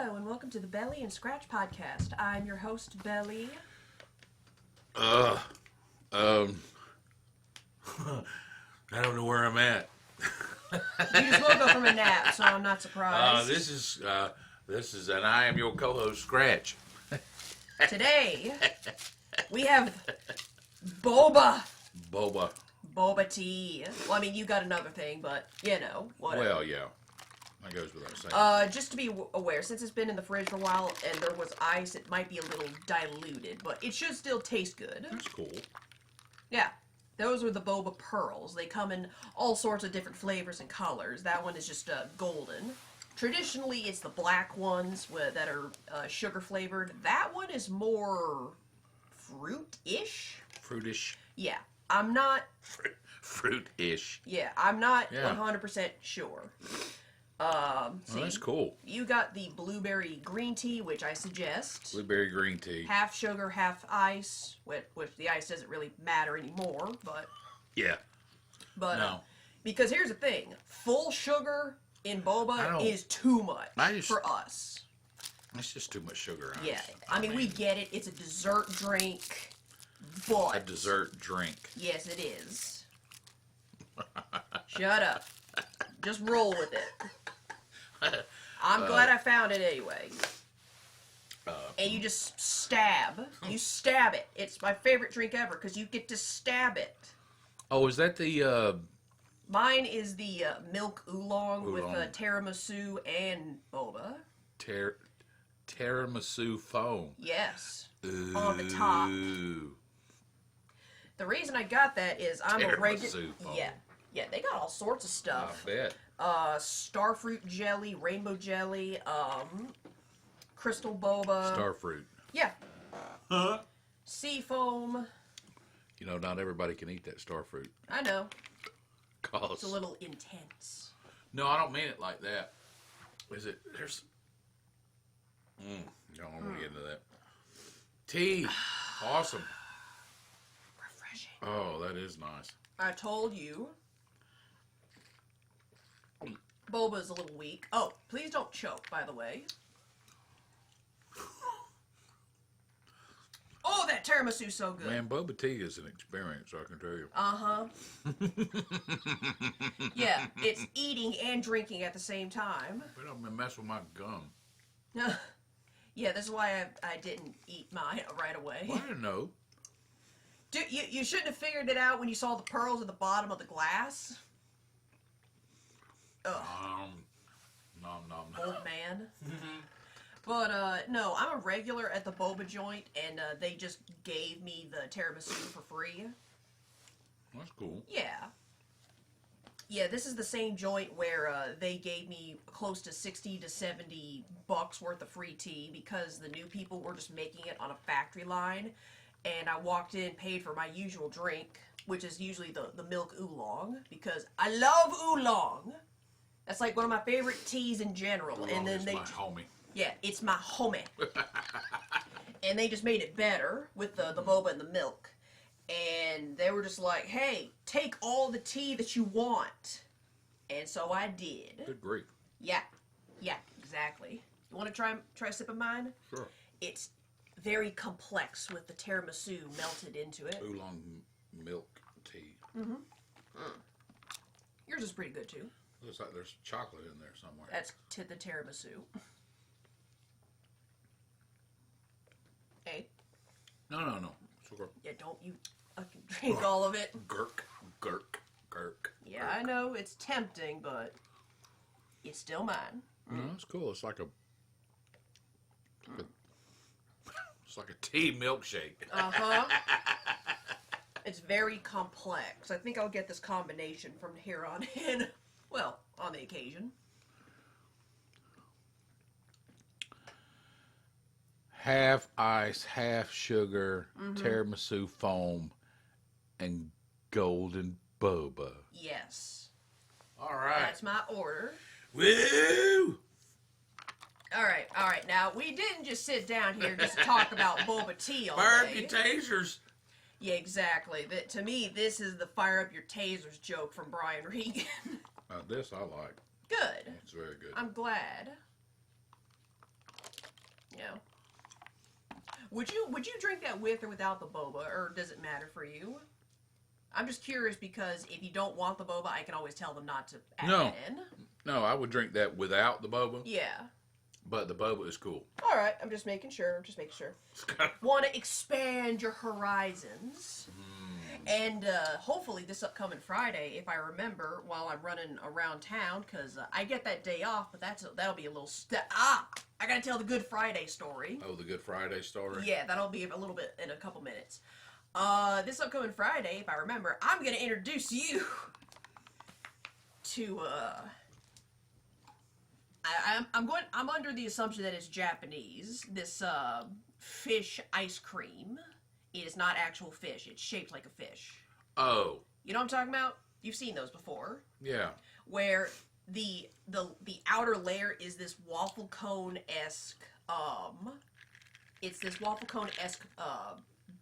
Hello, and welcome to the Bel-E and Scratch podcast. I'm your host, Bel-E. I don't know where I'm at. You just woke up from a nap, so I'm not surprised. This is, and I am your co-host, Scratch. Today, we have Boba Tea. Well, I mean, you got another thing, but, you know, whatever. Well, yeah. That goes without saying. Just to be aware, since it's been in the fridge for a while and there was ice, it might be a little diluted, but it should still taste good. That's cool. Yeah. Those are the Boba Pearls. They come in all sorts of different flavors and colors. That one is just golden. Traditionally, it's the black ones that are sugar flavored. That one is more fruit-ish. Fruitish. Yeah. I'm not... Fruit-ish. Yeah, I'm not 100% sure. Well, that's cool. You got the blueberry green tea, which I suggest. Blueberry green tea. Half sugar, half ice, which the ice doesn't really matter anymore, but... Yeah. But, no. Because here's the thing. Full sugar in boba is too much for us. It's just too much sugar. Yeah. I mean, we get it. It's a dessert drink, but... A dessert drink. Yes, it is. Shut up. Just roll with it. I'm glad I found it anyway. And you just stab. You stab it. It's my favorite drink ever because you get to stab it. Oh, is that the... Mine is the milk oolong with tiramisu and boba. Tiramisu foam. Yes. Ooh. On the top. The reason I got that is I'm a regular... Yeah, they got all sorts of stuff. I bet. Starfruit jelly, rainbow jelly, crystal boba. Starfruit. Yeah. Sea foam. You know, not everybody can eat that starfruit. I know. It's Cause a little intense. No, I don't mean it like that. Is it? There's. Don't want to get into that. Tea. Awesome. Refreshing. Oh, that is nice. I told you. Boba's a little weak. Oh, please don't choke, by the way. Oh, that tiramisu's so good. Man, Boba Tea is an experience, I can tell you. Uh-huh. Yeah, it's eating and drinking at the same time. But I'm gonna mess with my gum. Yeah, that's why I didn't eat mine right away. Well, I don't know. Dude, you shouldn't have figured it out when you saw the pearls at the bottom of the glass. Ugh. Nom. Old man. But, no, I'm a regular at the boba joint, and they just gave me the tiramisu for free. That's cool. Yeah. Yeah, this is the same joint where they gave me close to 60 to 70 bucks worth of free tea because the new people were just making it on a factory line. And I walked in, paid for my usual drink, which is usually the milk oolong, because I love oolong. That's like one of my favorite teas in general. Oolong and then is they my homie. Yeah, it's my homie. And they just made it better with the boba and the milk. And they were just like, hey, take all the tea that you want. And so I did. Good grief. Yeah, exactly. You want to try a sip of mine? Sure. It's very complex with the tiramisu melted into it. Oolong milk tea. Mm-hmm. Yours is pretty good, too. Looks like there's chocolate in there somewhere. That's the tiramisu. Hey. No. Sugar. Yeah, don't you fucking drink all of it. Gurk. Yeah, I know, it's tempting, but it's still mine. No, it's cool. It's like a tea milkshake. Uh-huh. It's very complex. I think I'll get this combination from here on in. Well, on the occasion. Half ice, half sugar, tiramisu foam, and golden boba. Yes. All right. That's my order. Woo! All right. Now, we didn't just sit down here just to talk about boba tea all Fire day. up your tasers. Yeah, exactly. To me, this is the fire up your tasers joke from Brian Regan. This I like. Good. It's very good. I'm glad. Yeah. Would you drink that with or without the boba, or does it matter for you? I'm just curious because if you don't want the boba, I can always tell them not to add that in. No, I would drink that without the boba. Yeah. But the boba is cool. All right, I'm just making sure. Want to expand your horizons. And hopefully this upcoming Friday, if I remember, while I'm running around town, because I get that day off, but that'll be a little... I gotta tell the Good Friday story. Oh, the Good Friday story? Yeah, that'll be a little bit in a couple minutes. This upcoming Friday, if I remember, I'm gonna introduce you to, I'm under the assumption that it's Japanese. This, fish ice cream. It is not actual fish. It's shaped like a fish. Oh. You know what I'm talking about? You've seen those before. Yeah. Where the outer layer is this waffle cone-esque, it's this waffle cone-esque,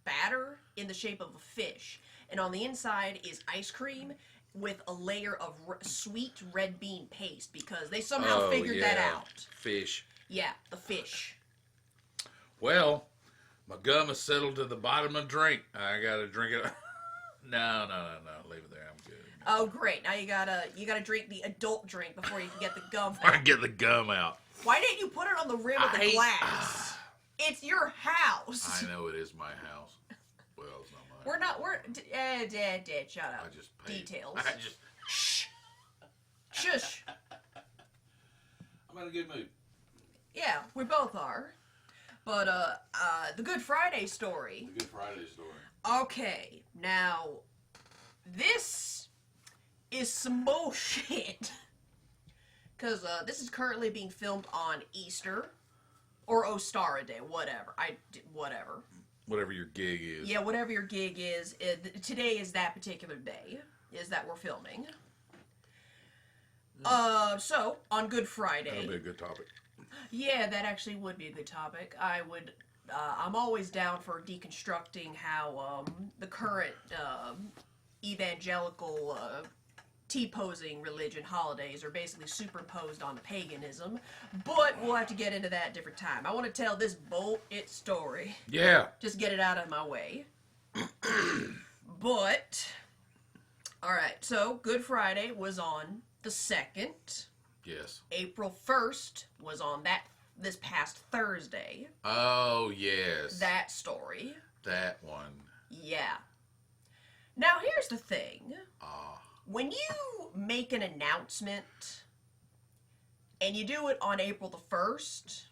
batter in the shape of a fish. And on the inside is ice cream with a layer of sweet red bean paste because they somehow figured that out. Fish. Yeah, the fish. Well, my gum is settled to the bottom of the drink. I gotta drink it. No. Leave it there. I'm good. Oh, great. Now you gotta drink the adult drink before you can get the gum I out. get the gum out. Why didn't you put it on the rim of the glass? It's your house. I know it is my house. Well, it's not mine. Dad, shut up. I just paid. Details. I just... Shh. Shush. I'm in a good mood. Yeah, we both are. But, the Good Friday story. The Good Friday story. Okay, now, this is some bullshit. Because, this is currently being filmed on Easter. Or Ostara Day, whatever. Whatever. Whatever your gig is. Yeah, whatever your gig is. Today is that particular day. Is that we're filming. So, on Good Friday. That'll be a good topic. Yeah, that actually would be a good topic. I'm always down for deconstructing how, the current, evangelical, T-posing religion holidays are basically superimposed on paganism. But we'll have to get into that at a different time. I want to tell this bullshit story. Yeah. Just get it out of my way. But, alright, so Good Friday was on the 2nd. Yes. April 1st was on this past Thursday. Oh, yes. That story. That one. Yeah. Now, here's the thing. When you make an announcement, and you do it on April the 1st,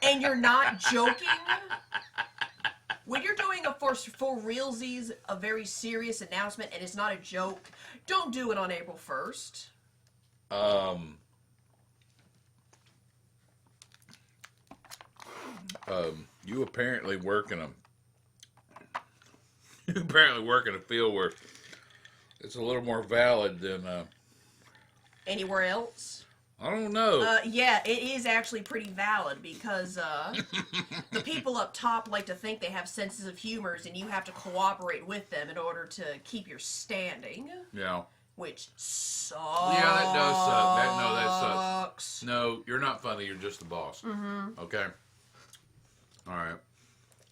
and you're not joking, when you're doing for realsies, a very serious announcement, and it's not a joke, don't do it on April 1st. You apparently work in a field where it's a little more valid than Anywhere else? I don't know. Yeah, it is actually pretty valid because the people up top like to think they have senses of humors and you have to cooperate with them in order to keep your standing. Yeah. Which sucks. Yeah, that does suck. That sucks. No, you're not funny. You're just the boss. Mm-hmm. Okay. All right.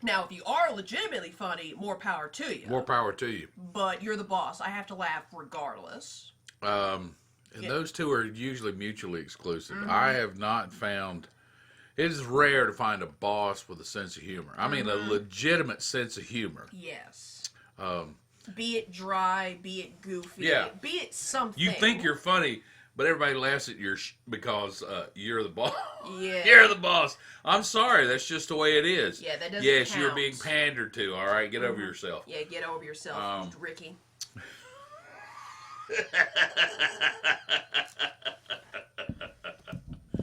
Now, if you are legitimately funny, more power to you. More power to you. But you're the boss. I have to laugh regardless. And those two are usually mutually exclusive. Mm-hmm. I have not found... It is rare to find a boss with a sense of humor. I mean, a legitimate sense of humor. Yes. Be it dry, be it goofy, be it something. You think you're funny, but everybody laughs at your because you're the boss. Yeah. You're the boss. I'm sorry, that's just the way it is. Yeah, that doesn't Yes, count. you're being pandered to, all right? Get over yourself. Yeah, get over yourself, Ricky.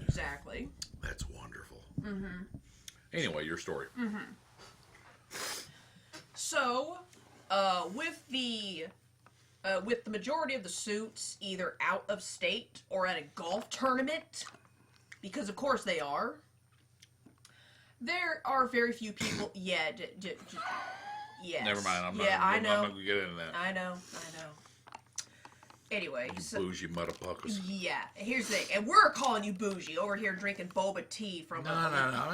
Exactly. That's wonderful. Mm-hmm. Anyway, your story. Mm-hmm. So, with the majority of the suits either out of state or at a golf tournament, because of course they are, there are very few people. Yes. Never mind. I'm I know. not going to get into that. I know. Anyway, You so, bougie motherfuckers. yeah, here's the thing. And we're calling you bougie over here drinking boba tea from No.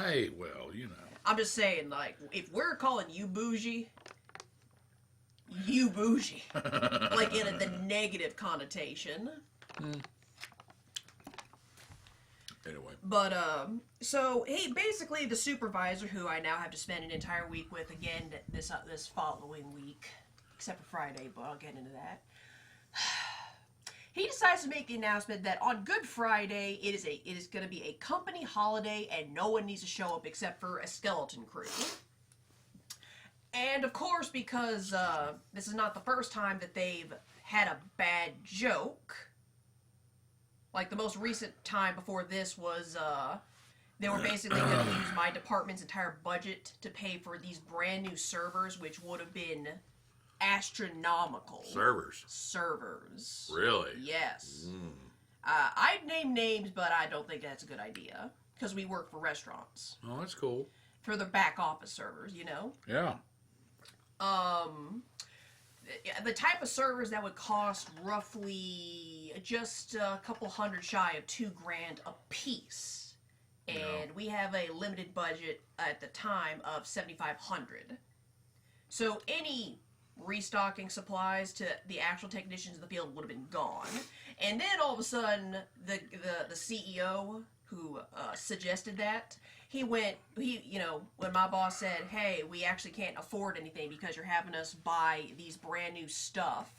Hey, well, you know. I'm just saying, like, if we're calling you bougie, you bougie. Like, in the negative connotation. Anyway. But, so, he basically, the supervisor, who I now have to spend an entire week with again this following week, except for Friday, but I'll get into that. He decides to make the announcement that on Good Friday, it is going to be a company holiday and no one needs to show up except for a skeleton crew. And of course, because this is not the first time that they've had a bad joke. Like the most recent time before this was they were basically going to use my department's entire budget to pay for these brand new servers, which would have been astronomical. Servers. Really? Yes. I'd name names, but I don't think that's a good idea. Because we work for restaurants. Oh, that's cool. For the back office servers, you know? Yeah. The type of servers that would cost roughly just a couple hundred shy of $2,000 a piece. And we have a limited budget at the time of $7,500. So any restocking supplies to the actual technicians in the field would have been gone. And then all of a sudden, the CEO who suggested that, when my boss said, hey, we actually can't afford anything because you're having us buy these brand new stuff.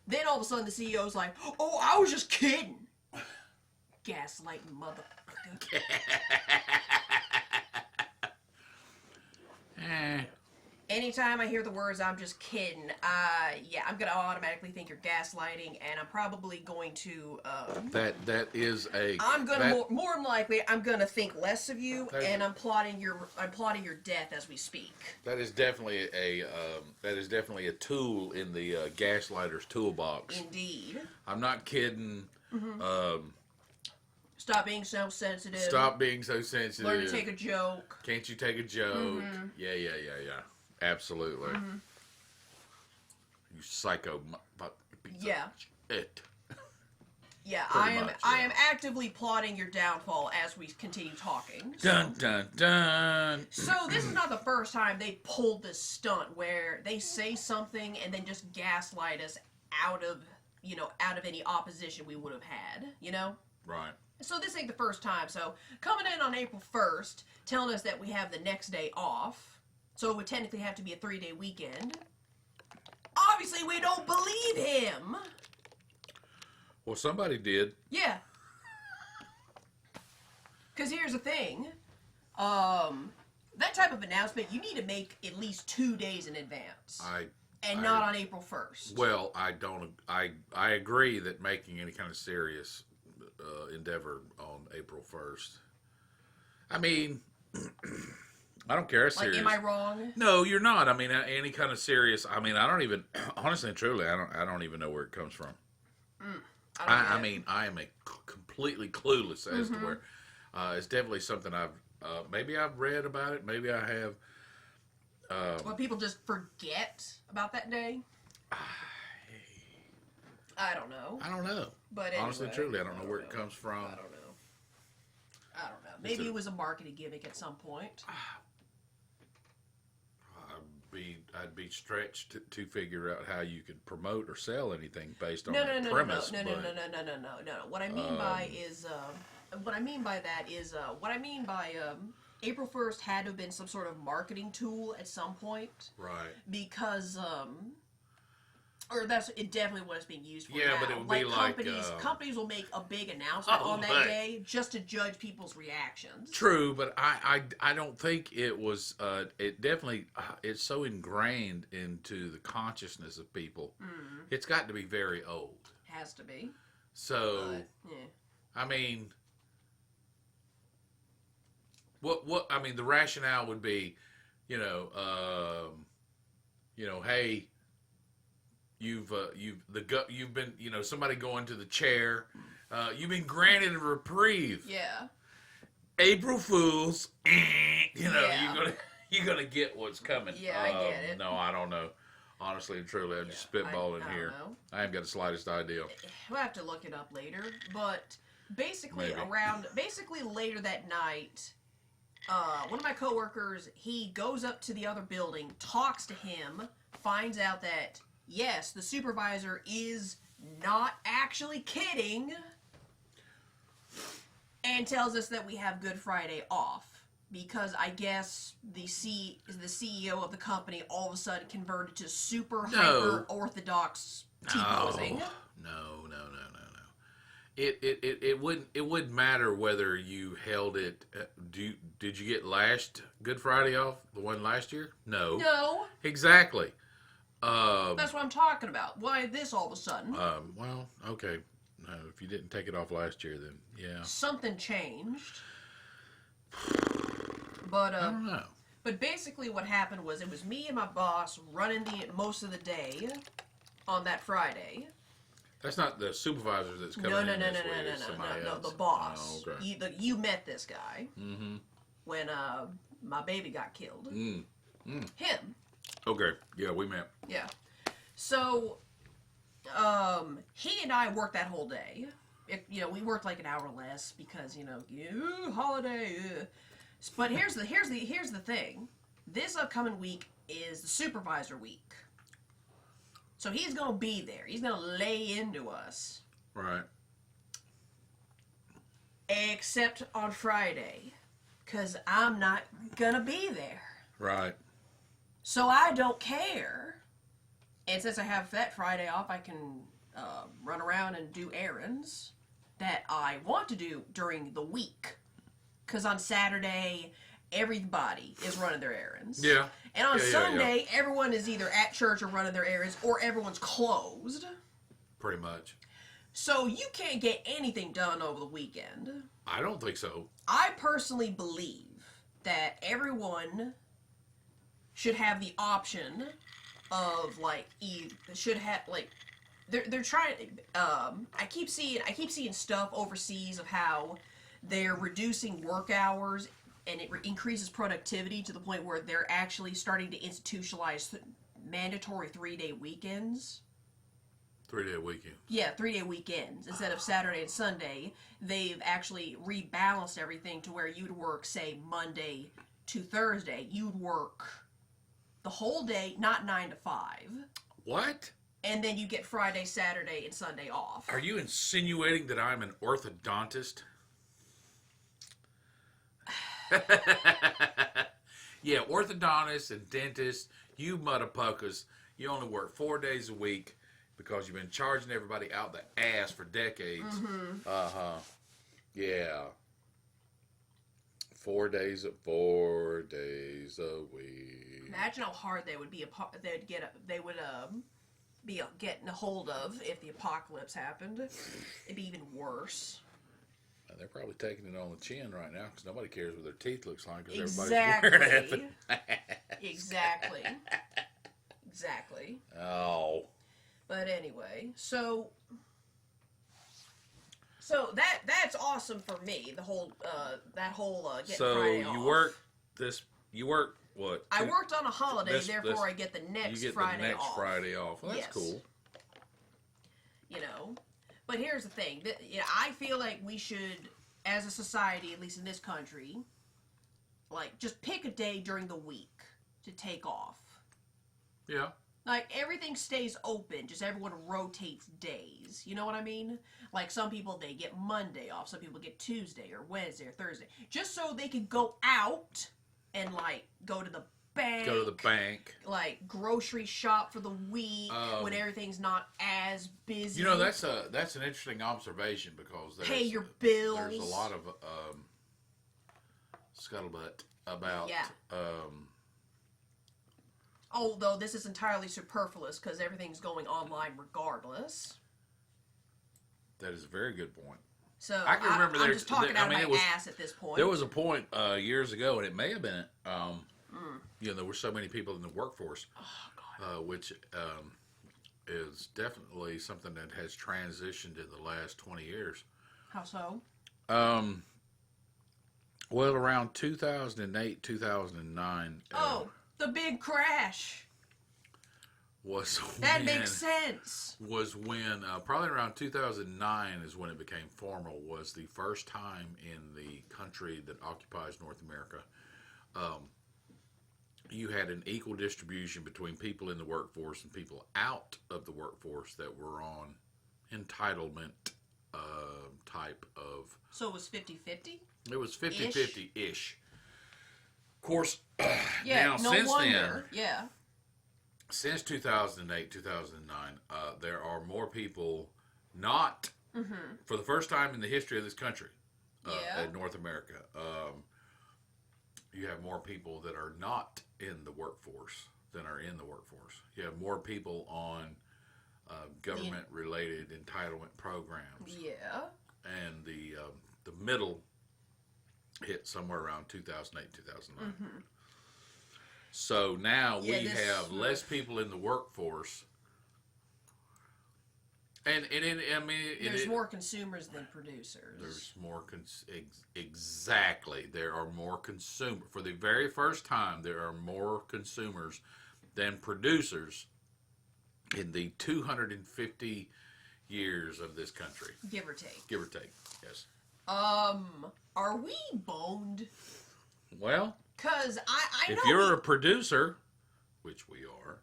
Then all of a sudden the CEO's like, oh, I was just kidding. Gaslighting motherfucker. Anytime I hear the words, I'm just kidding, I'm going to automatically think you're gaslighting, and I'm probably going to, That is a... I'm going to, more than likely, I'm going to think less of you, and I'm plotting your death as we speak. That is definitely a tool in the gaslighter's toolbox. Indeed. I'm not kidding. Stop being so sensitive. Stop being so sensitive. Learn to take a joke. Can't you take a joke? Yeah. Absolutely. You psycho. Yeah. It. Yeah, Pretty I much, am actively plotting your downfall as we continue talking. Dun dun dun. So this is not the first time they pulled this stunt where they say something and then just gaslight us out of any opposition we would have had, you know? Right. So this ain't the first time. So coming in on April 1st, telling us that we have the next day off. So it would technically have to be a 3-day weekend. Obviously, we don't believe him. Well, somebody did. Yeah. Because here's the thing. That type of announcement, you need to make at least 2 days in advance. Not on April 1st. Well, I agree that making any kind of serious endeavor on April 1st. I mean... I don't care. Serious. Like, am I wrong? No, you're not. I mean, any kind of serious. I mean, I don't even. Honestly and truly, I don't even know where it comes from. I mean, I am completely clueless as to where. It's definitely something maybe I've read about it. Maybe I have. Well, people just forget about that day. I don't know. But anyway, honestly, truly, I don't know where it comes from. I don't know. Maybe it was a marketing gimmick at some point. I'd be stretched to figure out how you could promote or sell anything based on the premise. No. What I mean by April 1st had to have been some sort of marketing tool at some point. Right. Because or it definitely what it's being used for. Yeah, now. but it would like be companies will make a big announcement on that day just to judge people's reactions. True, but I don't think it was. It definitely it's so ingrained into the consciousness of people. It's got to be very old. Has to be. So, I mean, what I mean, the rationale would be, hey. You've been, somebody going to the chair. You've been granted a reprieve. Yeah. April Fools. You're gonna get what's coming. Yeah, I get it. No, I don't know. Honestly and truly, I'm just I spitballing don't here. know. I haven't got the slightest idea. We'll have to look it up later. But basically, Maybe. later that night, one of my coworkers, he goes up to the other building, talks to him, finds out that, yes, the supervisor is not actually kidding, and tells us that we have Good Friday off. Because I guess the CEO of the company all of a sudden converted to super hyper orthodox T-posing. No. It wouldn't matter whether you held it. Did you get last Good Friday off? The one last year? No. No. Exactly. That's what I'm talking about. Why this all of a sudden? Well, okay. No, if you didn't take it off last year, then yeah. Something changed. But I don't know. But basically, what happened was it was me and my boss running most of the day on that Friday. That's not the supervisor that's coming in this week. It's somebody else. The boss. Oh, okay. You met this guy. Mm-hmm. When my baby got killed. Mm. Him. Okay. Yeah, we met. Yeah. So, he and I worked that whole day. We worked like an hour less because holiday. But here's the thing. This upcoming week is the supervisor week. So he's gonna be there. He's gonna lay into us. Right. Except on Friday, cause I'm not gonna be there. Right. So I don't care. And since I have that Friday off, I can run around and do errands that I want to do during the week. Because on Saturday, everybody is running their errands. Yeah. And on Sunday, everyone is either at church or running their errands, or everyone's closed. Pretty much. So you can't get anything done over the weekend. I don't think so. I personally believe that everyone should have the option of they're trying. I keep seeing stuff overseas of how they're reducing work hours and it increases productivity to the point where they're actually starting to institutionalize mandatory 3-day weekends. 3-day weekend. Yeah, 3-day weekends. Instead of Saturday and Sunday, they've actually rebalanced everything to where you'd work, say, Monday to Thursday. You'd work the whole day, not 9 to 5. What? And then you get Friday, Saturday, and Sunday off. Are you insinuating that I'm an orthodontist? Yeah, orthodontists and dentists, you motherfuckers, you only work 4 days a week because you've been charging everybody out the ass for decades. Mm-hmm. Uh-huh. Yeah. 4 days a week. Imagine how hard they would be. They would be getting a hold of if the apocalypse happened. It'd be even worse. They're probably taking it on the chin right now because nobody cares what their teeth looks like because Exactly. everybody's wearing it. Exactly. Oh. But anyway, so that's awesome for me. The whole getting Friday off. You work what? I worked on a holiday, therefore I get the next Friday off. Friday off. Well, that's cool. But here's the thing. I feel like we should, as a society, at least in this country, just pick a day during the week to take off. Yeah. Everything stays open, just everyone rotates days. You know what I mean? Some people, they get Monday off. Some people get Tuesday or Wednesday or Thursday. Just so they can go out and, go to the bank. Grocery shop for the week when everything's not as busy. That's an interesting observation because pay your bills. There's a lot of scuttlebutt about. Yeah. Although this is entirely superfluous because everything's going online regardless. That is a very good point. So I can remember I'm just talking out of my ass at this point. There was a point years ago, and it may have been. There were so many people in the workforce, which is definitely something that has transitioned in the last 20 years. How so? Well, around 2008, 2009. The big crash. was That when, makes sense. was when probably around 2009 is when it became formal. Was the first time in the country that occupies North America. You had an equal distribution between people in the workforce and people out of the workforce that were on entitlement type of. So it was 50-50? It was 50-50-ish. Of course, Yeah, now no since wonder. then, Yeah. since 2008, 2009, there are more people not, for the first time in the history of this country, in North America, you have more people that are not in the workforce than are in the workforce. You have more people on government-related entitlement programs. Yeah. And the middle hit somewhere around 2008, 2009. So now we have less people in the workforce. And there's more consumers than producers. There's more exactly. There are more consumers. For the very first time, there are more consumers than producers in the 250 years of this country. Give or take. Give or take, yes. Are we boned? Well, Because I know if you're a producer, which we are,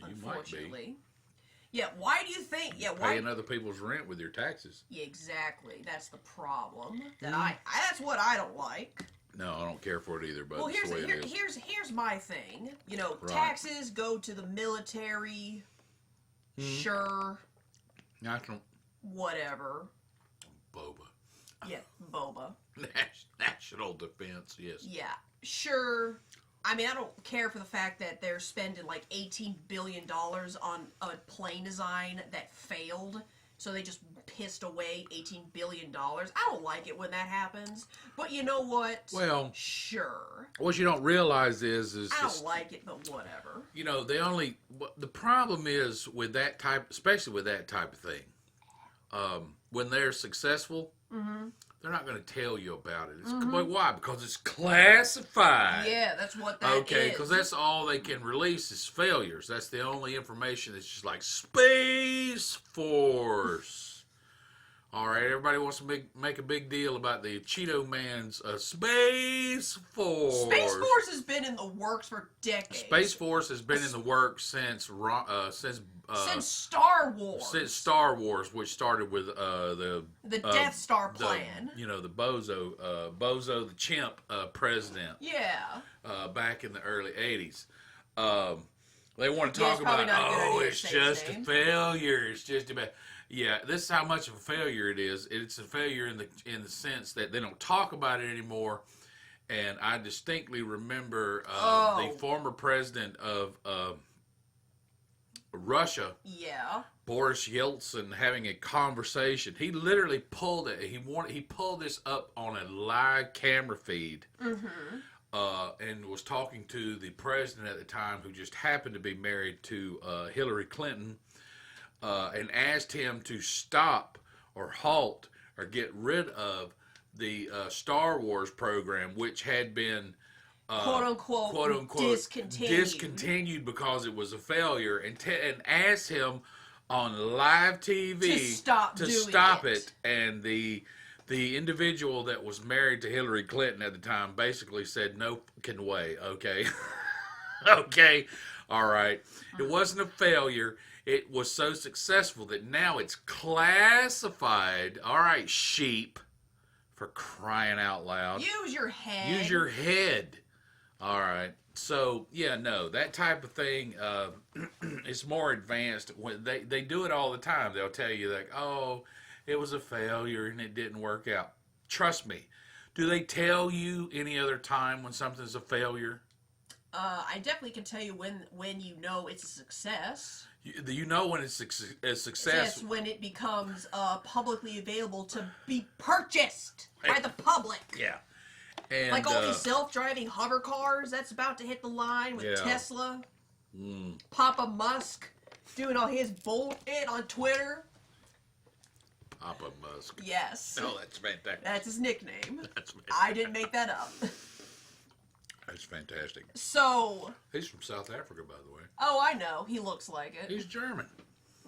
you might be. Unfortunately. Yeah, why do you think? Yeah, why? Paying other people's rent with your taxes. Yeah, exactly. That's the problem. That's what I don't like. No, I don't care for it either, but Well, it's the way it is. here's my thing. You know, Right. taxes go to the military. Sure. National Whatever. Boba. Yeah, Boba. National defense, yes. Yeah, sure. I mean, I don't care for the fact that they're spending like $18 billion on a plane design that failed. So they just pissed away $18 billion. I don't like it when that happens. But you know what? Well, sure. What you don't realize is I don't like it, but whatever. You know, the problem is with that type, especially with that type of thing, when they're successful, they're not going to tell you about it. But why? Because it's classified. Yeah, that's what that is. Okay, because that's all they can release is failures. That's the only information that's just like Space Force. All right, everybody wants to make a big deal about the Cheeto Man's Space Force. Space Force has been in the works for decades. Space Force has been in the works since Star Wars. Since Star Wars, which started with the Death Star plan. The Bozo the chimp president. Yeah. Back in the early '80s. They want to Yeah, talk it's probably about, not a good idea to it's say his just a name. failure. It's just about. Yeah, this is how much of a failure it is. It's a failure in the sense that they don't talk about it anymore. And I distinctly remember the former president of Russia, Boris Yeltsin, having a conversation. He literally pulled it. He pulled this up on a live camera feed, and was talking to the president at the time, who just happened to be married to Hillary Clinton. And asked him to stop or halt or get rid of the Star Wars program, which had been quote unquote discontinued because it was a failure, and asked him on live TV to stop it. And the individual that was married to Hillary Clinton at the time basically said, "No fucking way." Okay, okay, all right. It wasn't a failure. It was so successful that now it's classified. All right, sheep, for crying out loud. Use your head. Use your head. All right. So, yeah, no, that type of thing is more advanced. When they do it all the time. They'll tell you, like, oh, it was a failure and it didn't work out. Trust me. Do they tell you any other time when something's a failure? I definitely can tell you when you know it's a success. You know when it's a success. Yes, when it becomes publicly available to be purchased by the public. Yeah. And, like all these self-driving hover cars that's about to hit the line with Tesla. Papa Musk doing all his bullshit on Twitter. Papa Musk. Yes. Oh, that's fantastic. That's his nickname. That's fantastic. I didn't make that up. That's fantastic. So. He's from South Africa, by the way. Oh, I know. He looks like it. He's German.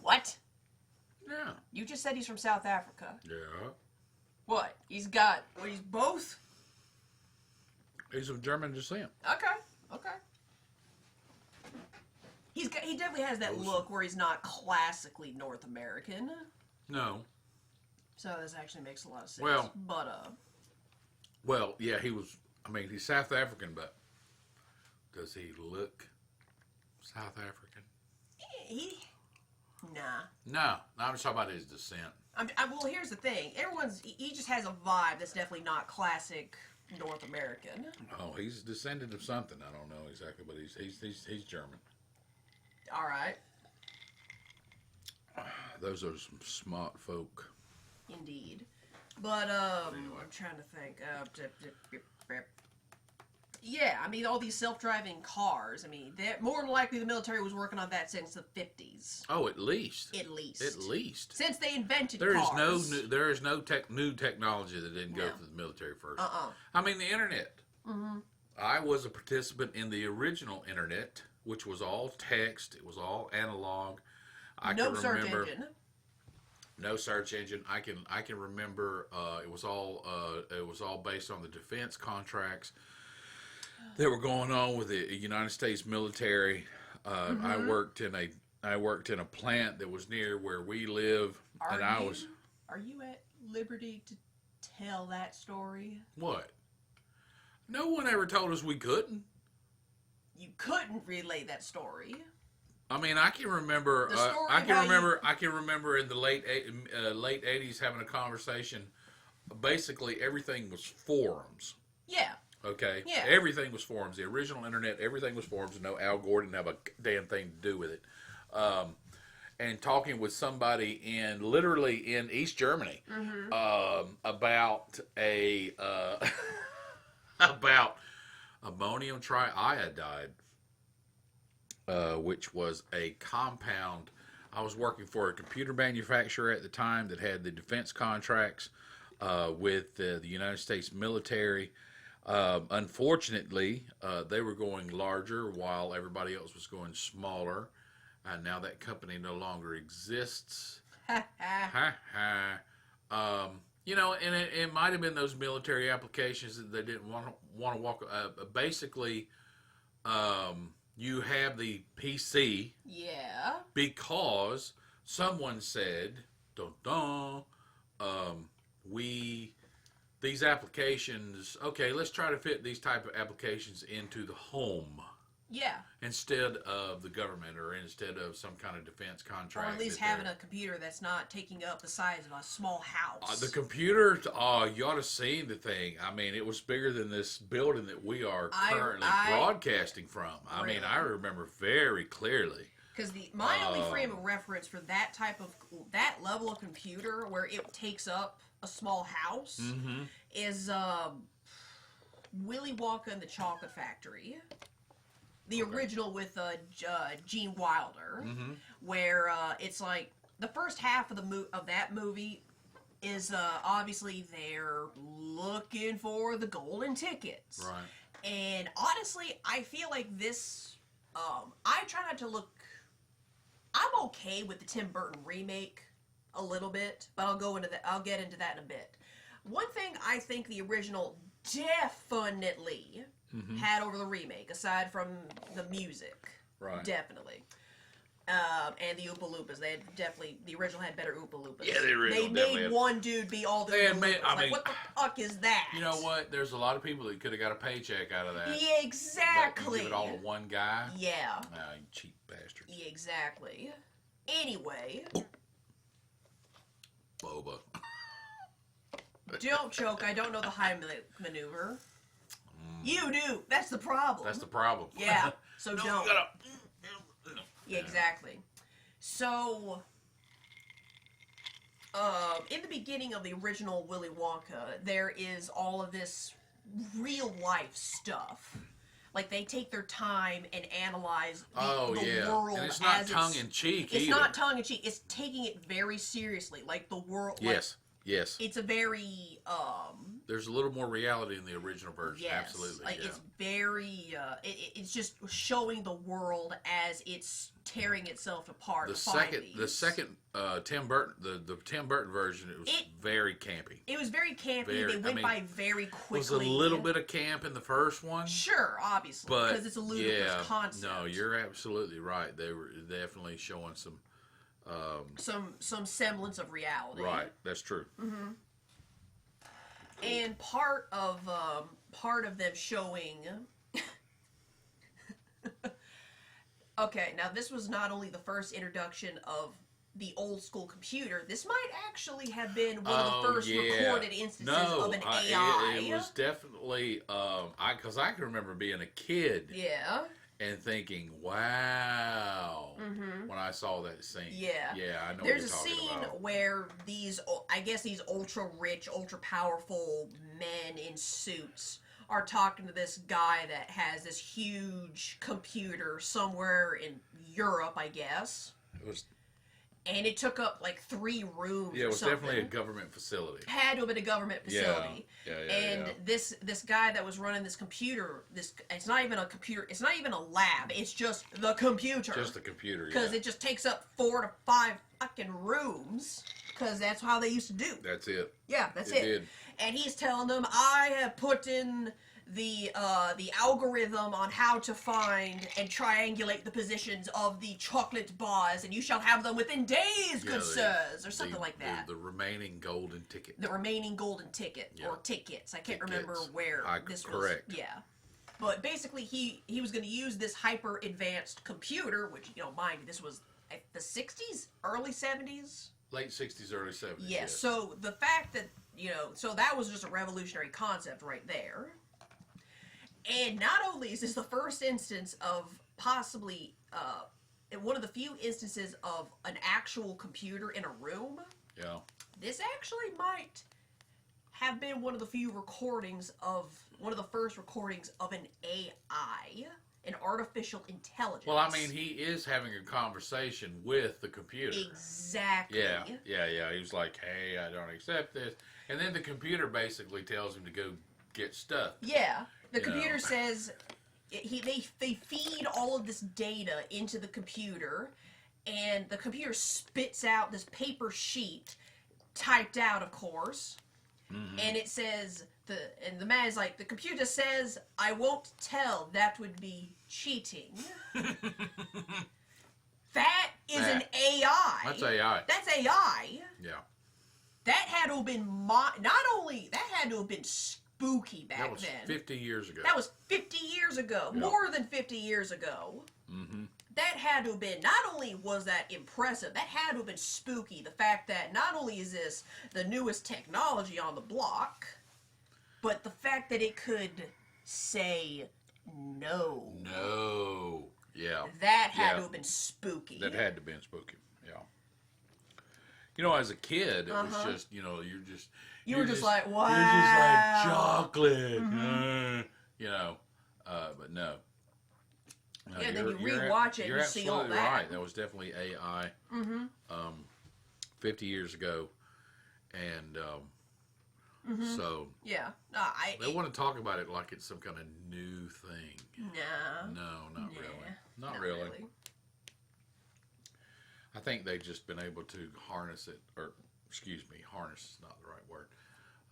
What? Yeah. You just said he's from South Africa. Yeah. What? He's both? He's of German descent. Okay. He definitely has that look where he's not classically North American. No. So this actually makes a lot of sense. Well, yeah, he was. I mean, he's South African, but does he look South African? Nah. No, I'm just talking about his descent. Well, here's the thing. He just has a vibe that's definitely not classic North American. Oh, he's descendant of something. I don't know exactly, but he's German. All right. Those are some smart folk. Indeed. But, Anyway. I'm trying to think. Yeah, I mean, all these self-driving cars, I mean, more than likely the military was working on that since the 50s. Oh, at least. At least. At least. Since they invented There cars. There is no new technology that didn't go through the military first. I mean, the internet. Mm-hmm. I was a participant in the original internet, which was all text. It was all analog. No search engine. No search engine. I can remember. It was all based on the defense contracts that were going on with the United States military. I worked in a plant that was near where we live, Are you at liberty to tell that story? What? No one ever told us we couldn't. You couldn't relay that story. I mean, I can remember. I can remember in the late '80s having a conversation. Basically, everything was forums. Yeah. Okay. Yeah. Everything was forums. The original internet, everything was forums. No, Al Gore didn't have a damn thing to do with it. And talking with somebody literally in East Germany, about about ammonium triiodide, which was a compound. I was working for a computer manufacturer at the time that had the defense contracts with the United States military. Unfortunately, they were going larger while everybody else was going smaller. And now that company no longer exists. You know, and it might have been those military applications that they didn't want to walk. Basically, you have the PC. Yeah. Because someone said, these applications, okay, let's try to fit these type of applications into the home. Yeah. Instead of the government or instead of some kind of defense contract. Or at least having a computer that's not taking up the size of a small house. The computer, you ought to see the thing. I mean, it was bigger than this building that we are currently broadcasting from. I mean, I remember very clearly. Because my only frame of reference for that level of computer where it takes up a small house is Willy Wonka and the Chocolate Factory. The original with Gene Wilder, where it's like the first half of that movie is obviously they're looking for the golden tickets. Right. And honestly, I feel like this. I try not to look. I'm okay with the Tim Burton remake a little bit, but I'll get into that in a bit. One thing I think the original definitely had over the remake, aside from the music, right? Definitely, and the Oompa Loompas. The original had better Oompa Loompas. Yeah, the original. They made one dude be all the Oompa Loompas. I mean, what the fuck is that? You know what? There's a lot of people that could have got a paycheck out of that. Yeah, exactly. But you give it all to one guy. Yeah. Nah, you cheap bastards. Yeah, exactly. Anyway. Boba. Don't choke. I don't know the high maneuver. You do. That's the problem. That's the problem. Yeah. So no, don't. You gotta... Yeah, exactly. So, in the beginning of the original Willy Wonka, there is all of this real life stuff. Like, they take their time and analyze the world. And it's not tongue-in-cheek It's not tongue-in-cheek. It's taking it very seriously. Like, the world... Yes. Yes. It's a very There's a little more reality in the original version. yes, Absolutely. like yeah. it's very it's just showing the world as it's tearing itself apart. The to find second Tim Burton, the Tim Burton version, it was very campy. It was very campy. They went by very quickly. There was a little bit of camp in the first one. Sure, obviously, because it's a ludicrous concept. No, you're absolutely right. They were definitely showing some semblance of reality. Right, that's true. Mm-hmm. And part of them showing. Okay, now this was not only the first introduction of the old school computer. This might actually have been one of the first recorded instances of an AI. It was definitely because I can remember being a kid. Yeah. And thinking, wow, when I saw that scene. Yeah. Yeah, I know There's what you're talking a scene where these ultra rich, ultra powerful men in suits are talking to this guy that has this huge computer somewhere in Europe, I guess. It was. And it took up like 3 rooms. Yeah, it was something. definitely a government facility. Had to have been a government facility. Yeah. This guy that was running this computer, it's not even a computer. It's not even a lab. It's just the computer. Just the computer. Because it just takes up 4 to 5 fucking rooms. Because that's how they used to do. That's it. Yeah, that's it. Did. And he's telling them, I have put in the algorithm on how to find and triangulate the positions of the chocolate bars, and you shall have them within days, good sirs, or something like that. The remaining golden ticket. The remaining golden ticket, or tickets. I can't remember where this was. Correct. Yeah. But basically, he was going to use this hyper advanced computer, which, mind you, this was the 60s, early 70s. Late 60s, early 70s. Yes. So the fact that, so that was just a revolutionary concept right there. And not only is this the first instance of possibly one of the few instances of an actual computer in a room. Yeah. This actually might have been one of the first recordings of an AI, an artificial intelligence. Well, I mean, he is having a conversation with the computer. Exactly. Yeah. He was like, hey, I don't accept this. And then the computer basically tells him to go get stuff. Yeah. The computer says they feed all of this data into the computer, and the computer spits out this paper sheet, typed out, of course, and it says the man is like, the computer says, I won't tell. That would be cheating. That is an AI. That's AI. That's AI. Yeah. That had to have been that had to have been spooky back then. That was 50 years ago. That was 50 years ago. Yeah. More than 50 years ago. Mm-hmm. That had to have been, not only was that impressive, that had to have been spooky. The fact that not only is this the newest technology on the block, but the fact that it could say no. No. Yeah. That had to have been spooky. That had to have been spooky. Yeah. As a kid, it was just, You were just like, wow. You're just like chocolate. But no. Yeah, then you rewatch it and you see all that. You're absolutely right. That was definitely AI 50 years ago. And so... Yeah. They want to talk about it like it's some kind of new thing. No, not really. Not really. I think they've just been able to harness it, harness is not the right word,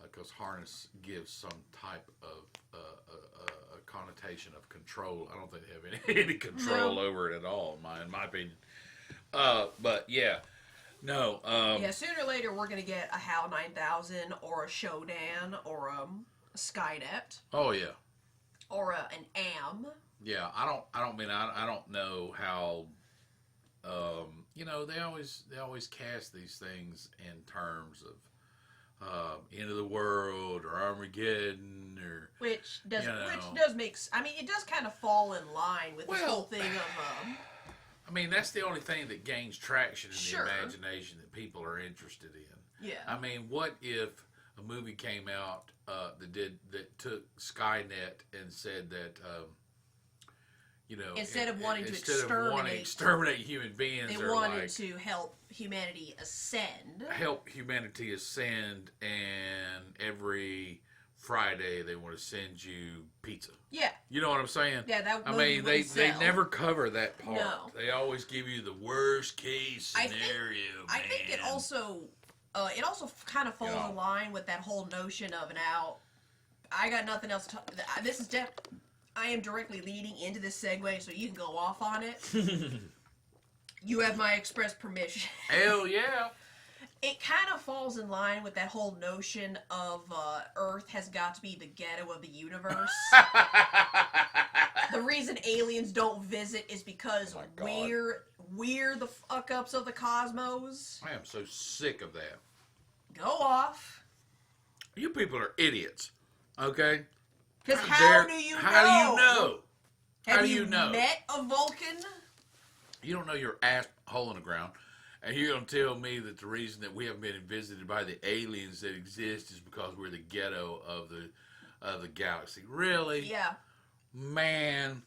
because harness gives some type of a connotation of control. I don't think they have any control over it at all, in my opinion. But yeah, no. Sooner or later we're gonna get a HAL 9000 or a Shodan or a Skynet. Oh yeah. Or an AM. Yeah, I don't know how. They always cast these things in terms of end of the world or Armageddon which does make. I mean, it does kind of fall in line with this whole thing of. I mean, that's the only thing that gains traction in Sure. the imagination that people are interested in. Yeah. I mean, what if a movie came out that took Skynet and said that you know, Instead of wanting to exterminate human beings, they they're wanted like, to help humanity ascend. help humanity ascend, and every Friday they want to send you pizza. Yeah. You know what I'm saying? Yeah, that I mean, they sell. never cover that part. No. They always give you the worst case scenario. I think it also kind of falls in line with that whole notion of now. I got nothing else to. This is I am directly leading into this segue, so you can go off on it. You have my express permission. Hell yeah. It kind of falls in line with that whole notion of Earth has got to be the ghetto of the universe. The reason aliens don't visit is because we're the fuck-ups of the cosmos. I am so sick of that. Go off. You people are idiots, okay? Because how do you know? Have you met a Vulcan? You don't know your ass hole in the ground. And you're going to tell me that the reason that we haven't been visited by the aliens that exist is because we're the ghetto of the galaxy. Really? Yeah. Man,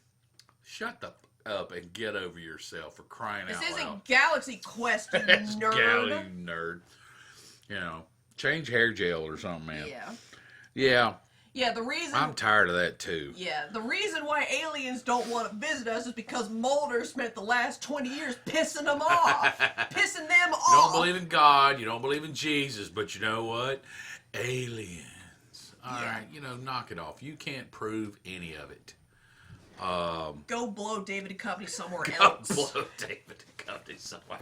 shut the fuck up and get over yourself, for crying out loud. This isn't Galaxy Quest, you nerd. Galaxy nerd. You know, change hair gel or something, man. Yeah. Yeah. Yeah, the reason... I'm tired of that, too. Yeah, the reason why aliens don't want to visit us is because Mulder spent the last 20 years pissing them off. Pissing them off. You don't believe in God, you don't believe in Jesus, but you know what? Aliens. All right, you know, knock it off. You can't prove any of it. Go blow David and Company somewhere else. Go blow David and Company somewhere.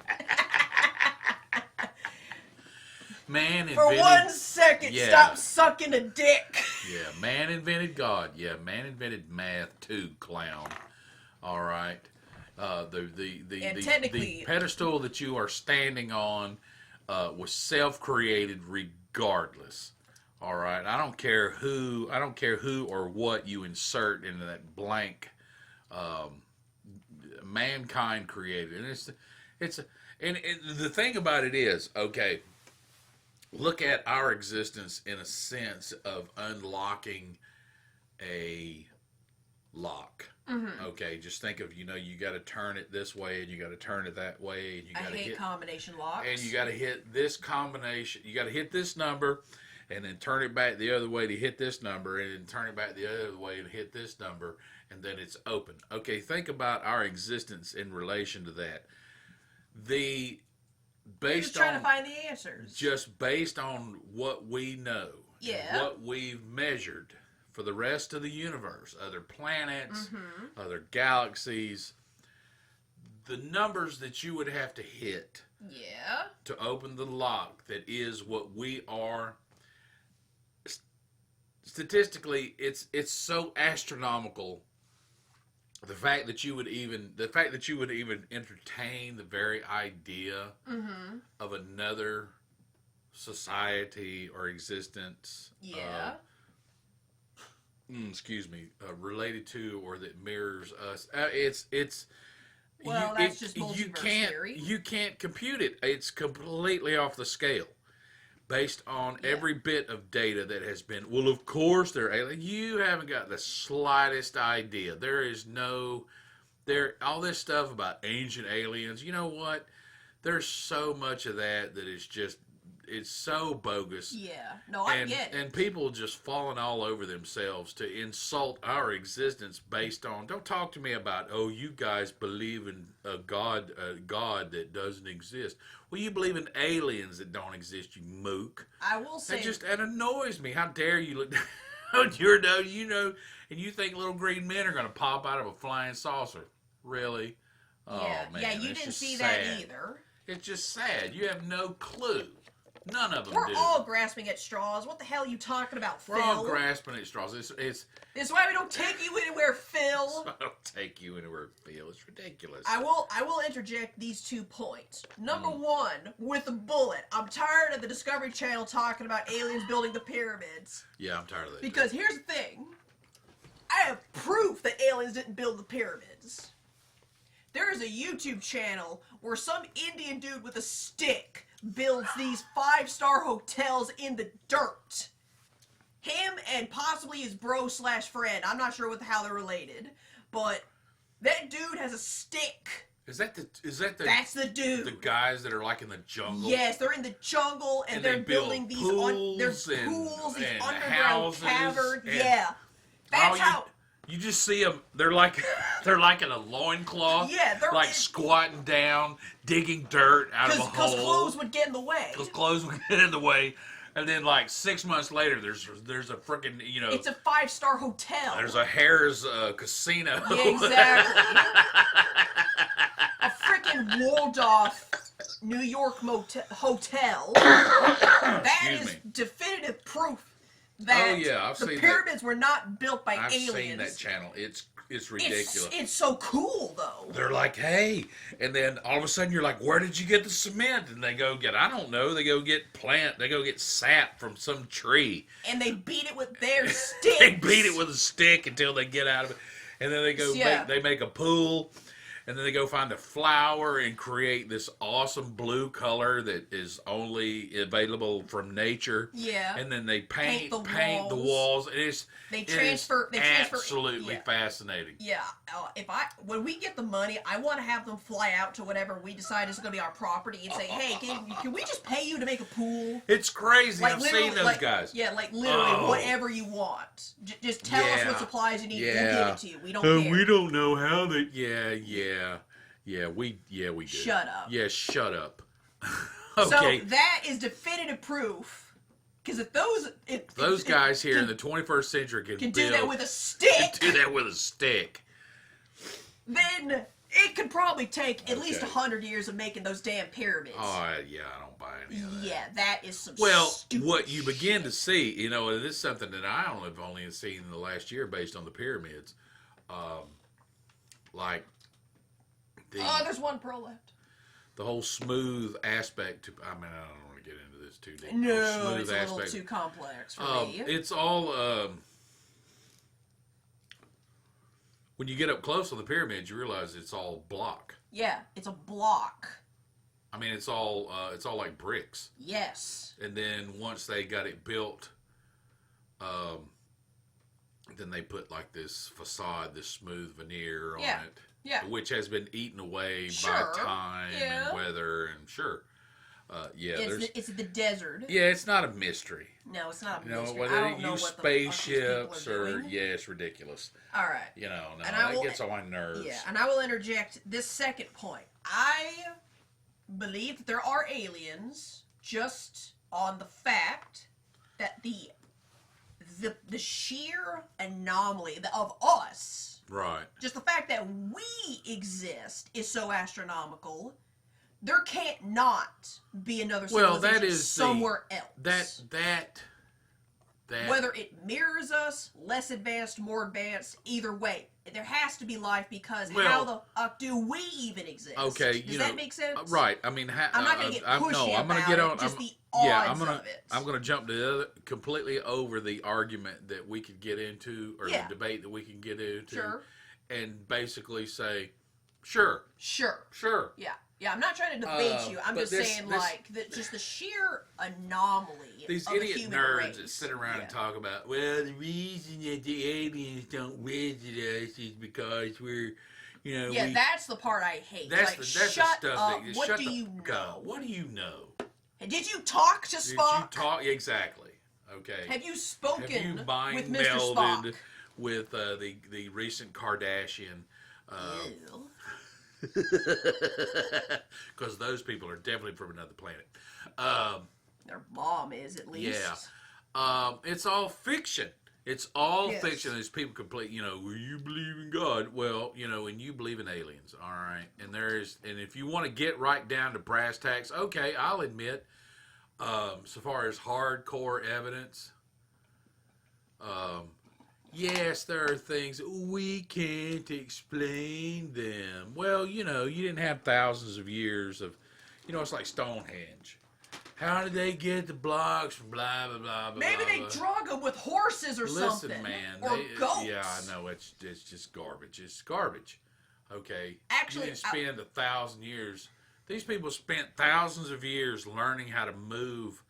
Man invented... For 1 second, stop sucking a dick. Yeah, man invented God. Yeah, man invented math too, clown. All right. The pedestal that you are standing on was self-created regardless. All right. I don't care who or what you insert into that blank. Mankind created, and and the thing about it is, okay. Look at our existence in a sense of unlocking a lock. Mm-hmm. Okay, just think of, you got to turn it this way and you got to turn it that way. And you got to hit combination locks. And you got to hit this combination. You got to hit this number and then turn it back the other way to hit this number and then turn it back the other way and hit this number, and then it's open. Okay, think about our existence in relation to that. Just trying to find the answers. Just based on what we know. Yeah. What we've measured for the rest of the universe, other planets, other galaxies, the numbers that you would have to hit to open the lock that is what we are, statistically, it's so astronomical. The fact that you would even entertain the very idea of another society or existence, related to or that mirrors us, that's just multiverse theory. You can't compute it. It's completely off the scale. Based on every bit of data that has been, well, of course they're alien. You haven't got the slightest idea. All this stuff about ancient aliens. You know what? There's so much of that is just, it's so bogus. Yeah, no, I get it. And people just falling all over themselves to insult our existence based on, don't talk to me about, oh, you guys believe in a God that doesn't exist. Well, you believe in aliens that don't exist, you mook. I will say... That annoys me. How dare you look down your nose, and you think little green men are going to pop out of a flying saucer. Really? Oh, man. Yeah, you didn't see that either. It's just sad. You have no clue. None of them We're all grasping at straws. What the hell are you talking about, Phil? We're all grasping at straws. It's why we don't take you anywhere, Phil. I don't take you anywhere, Phil. It's ridiculous. I will interject these 2 points. Number 1, with a bullet. I'm tired of the Discovery Channel talking about aliens building the pyramids. Yeah, I'm tired of that. Because here's the thing. I have proof that aliens didn't build the pyramids. There is a YouTube channel where some Indian dude with a stick builds these 5-star hotels in the dirt. Him and possibly his bro/friend. I'm not sure how they're related. But that That dude has a stick. Is that the That's the dude. the guys that are like in the jungle? Yes, they're in the jungle and they're they building build these pools these and underground houses caverns. and- Yeah. That's how. You just see them. They're like in a loincloth. Yeah, they're like squatting down, digging dirt out of a hole. Because clothes would get in the way. Because clothes would get in the way, and then like 6 months later, there's a freaking It's a 5-star hotel. There's a Harrah's casino. Yeah, exactly. A freaking Waldorf New York hotel. That is definitive proof that I've the seen pyramids were not built by I've aliens. seen that channel. It's ridiculous. It's so cool though. They're like, hey, and then all of a sudden you're like, where did you get the cement? And they go get, I don't know. They go get sap from some tree. And they beat it with their sticks. They beat it with a stick until they get out of it, and then they go make a pool. And then they go find a flower and create this awesome blue color that is only available from nature. Yeah. And then they paint the walls. walls. They transfer absolutely fascinating. Yeah. When we get the money, I want to have them fly out to whatever we decide is going to be our property and say, hey, can we just pay you to make a pool? It's crazy. I've seen those guys. Yeah, like literally whatever you want. Just tell us what supplies you need. We'll give it to you. We don't care. We don't know how they. Yeah, we do. Shut up. Yeah, shut up. Okay. So that is definitive proof. Because if those guys here in the 21st century can do that with a stick, then it could probably take at least 100 years of making those damn pyramids. Oh, yeah, I don't buy any of that. Yeah, that is some stupid what you begin to see, and this is something that I have only seen in the last year based on the pyramids, like there's one pearl left. The whole smooth aspect. I mean, I don't want to get into this too deep. No, it's a little too complex for me. It's all when you get up close on the pyramids, you realize it's all block. Yeah, it's a block. I mean, it's all like bricks. Yes. And then once they got it built, then they put like this facade, this smooth veneer on it. Yeah. Which has been eaten away by time and weather and it's the desert. Yeah, it's not a mystery. No, it's not a mystery. Whether I don't they know use what spaceships or it's ridiculous. All right. That gets on my nerves. Yeah, and I will interject this second point. I believe that there are aliens just on the fact that the sheer anomaly of us. Right. Just the fact that we exist is so astronomical. There can't not be another civilization somewhere else. That whether it mirrors us, less advanced, more advanced, either way, there has to be life because how the fuck do we even exist? Okay, does that make sense? Right. I mean, I'm not going to get pushy about it. Just the odds of it. I'm going to jump to the other, completely over the argument that we could get into, or the debate that we can get into, and basically say, sure. Yeah, I'm not trying to debate you. I'm just saying, just the sheer anomaly these of idiot the human nerds race. that sit around and talk about, well, the reason that the aliens don't visit us is because we're, that's the part I hate. That's the stuff up. that. What do you know? What do you know? Did you talk to Spock? Did you talk? Exactly. Okay. Have you spoken Have you with Mr. Spock? With the recent Kardashian? Because those people are definitely from another planet. Their mom is, at least. Yeah. It's all fiction. It's all fiction. These people complete, well, you believe in God. Well, and you believe in aliens. All right. And if you want to get right down to brass tacks, okay, I'll admit, so far as hardcore evidence, yes, there are things we can't explain them. Well, you didn't have thousands of years of, it's like Stonehenge. How did they get the blocks from blah, blah, blah, blah, Maybe they drug them with horses or something. Listen, man. Or goats. Yeah, I know. It's just garbage. It's garbage. Okay? Actually, you didn't spend 1,000 years. These people spent thousands of years learning how to move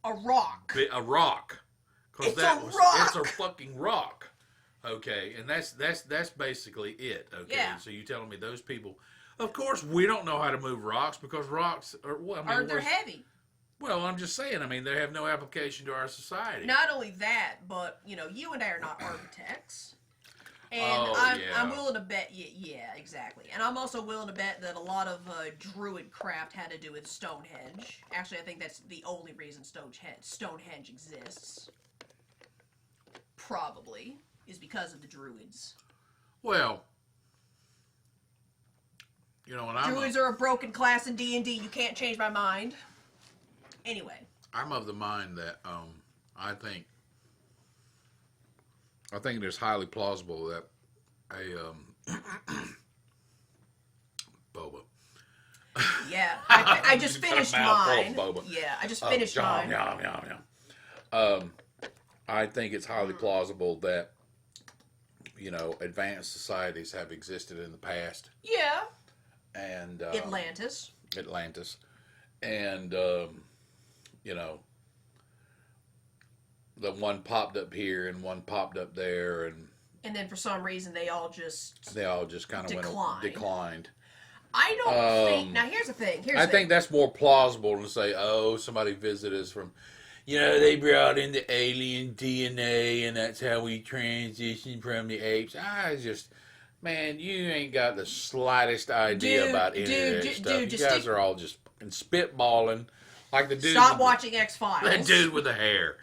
a rock. A rock. Because it's a fucking rock. Okay, and that's basically it. Okay, Yeah. so you telling me those people? Of course, we don't know how to move rocks because rocks are. Well, I mean, They're heavy. well, I'm just saying. I mean, they have no application to our society. Not only that, but you and I are not architects. And Oh, I'm yeah. willing to bet, yeah, exactly. And I'm also willing to bet that a lot of druid craft had to do with Stonehenge. Actually, I think that's the only reason Stonehenge exists. Probably is because of the druids. Well, you know, Druids are a broken class in D&D. You can't change my mind. Anyway, I'm of the mind that I think it is highly plausible that a boba. yeah, I just finished mine. Boba. Yeah, I just finished mine. I think it's highly plausible that advanced societies have existed in the past. Yeah. And Atlantis, and the one popped up here and one popped up there, and then for some reason they all just kind of declined. I don't think. Now here's the thing. I think that's more plausible to say, oh, somebody visited us from, they brought in the alien DNA and that's how we transitioned from the apes. Man, you ain't got the slightest idea about any of that stuff. You guys are all just spitballing like the dude. Stop watching X-Files. That dude with the hair.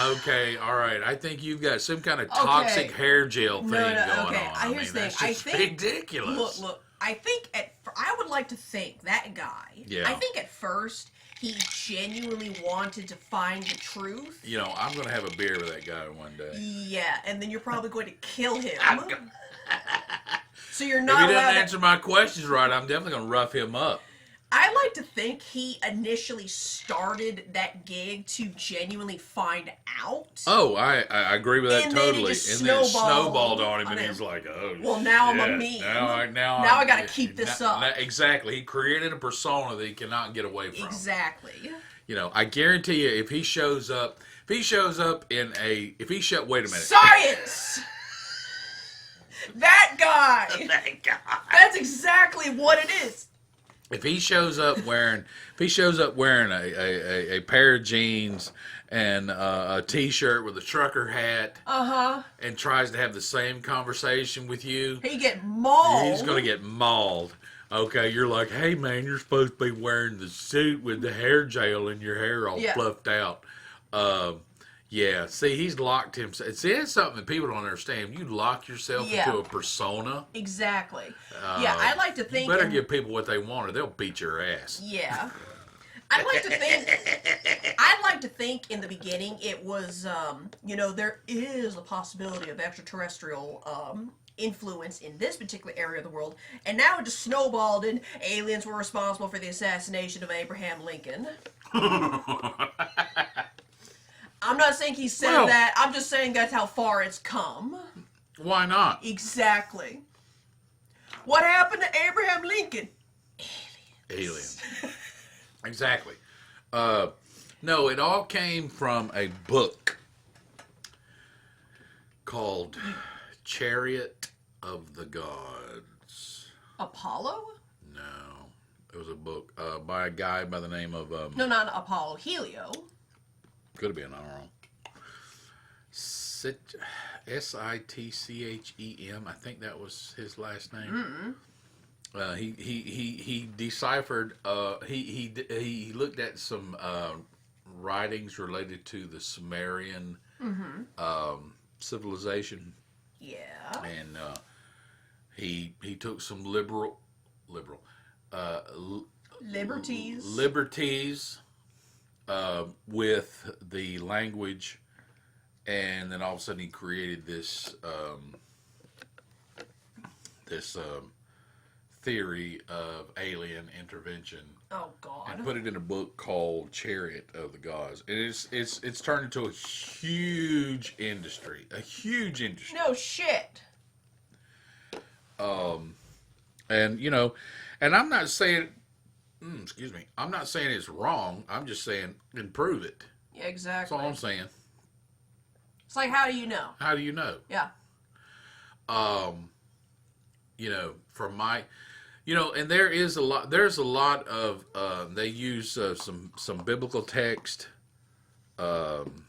Okay, all right. I think you've got some kind of toxic hair gel thing going on. Here's the thing. That's just ridiculous. Look. I think I would like to think that guy. Yeah. I think at first he genuinely wanted to find the truth. I'm going to have a beer with that guy one day. Yeah, and then you're probably going to kill him. So you're not If he allowed doesn't answer my questions right, I'm definitely going to rough him up. I like to think he initially started that gig to genuinely find out. Oh, I agree with that and totally. Then it just and then it snowballed on him, and he's like, oh, well, now shit. I'm a meme. Now I got to keep this up. Exactly. He created a persona that he cannot get away from. Exactly. I guarantee you, if he shows up wait a minute. Science! That guy! That's exactly what it is. If he shows up wearing a pair of jeans and a t-shirt with a trucker hat, and tries to have the same conversation with you, he get mauled. He's gonna get mauled. Okay, you're like, hey man, you're supposed to be wearing the suit with the hair gel and your hair all fluffed out. Yeah, see, he's locked himself. See, that's something that people don't understand. You lock yourself into a persona. Exactly. I like to think... You better give people what they want or they'll beat your ass. Yeah. I'd like to think in the beginning it was, there is a possibility of extraterrestrial influence in this particular area of the world, and now it just snowballed and aliens were responsible for the assassination of Abraham Lincoln. I'm not saying he said that. I'm just saying that's how far it's come. Why not? Exactly. What happened to Abraham Lincoln? Aliens. Exactly. No, it all came from a book called Chariot of the Gods. Apollo? No. It was a book by a guy by the name of... No, not Apollo. Helio. Could have been, I don't know. Sitchem, I think that was his last name. He deciphered. He looked at some writings related to the Sumerian civilization. Yeah. And he took some liberties with the language, and then all of a sudden he created this theory of alien intervention. Oh God! And put it in a book called Chariot of the Gods. And it's turned into a huge industry. No shit. And and I'm not saying. Excuse me. I'm not saying it's wrong. I'm just saying improve it. Yeah, exactly. That's all I'm saying. It's like, how do you know? How do you know? Yeah. You know, from my, you know, and there's a lot of, they use some biblical text. Um,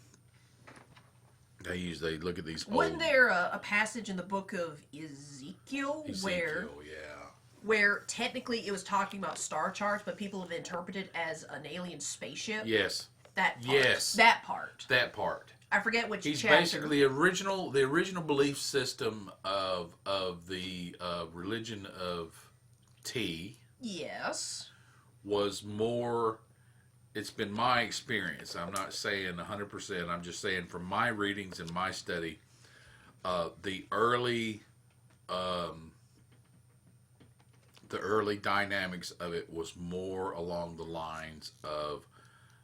they look at these Wasn't old there a passage in the book of Ezekiel where technically it was talking about star charts, but people have interpreted as an alien spaceship? Yes. That part. Yes. That part. That part. I forget which He's chapter. basically the original belief system of the religion of tea. Yes. Was more. It's been my experience. I'm not saying 100%. I'm just saying from my readings and my study, the early dynamics of it was more along the lines of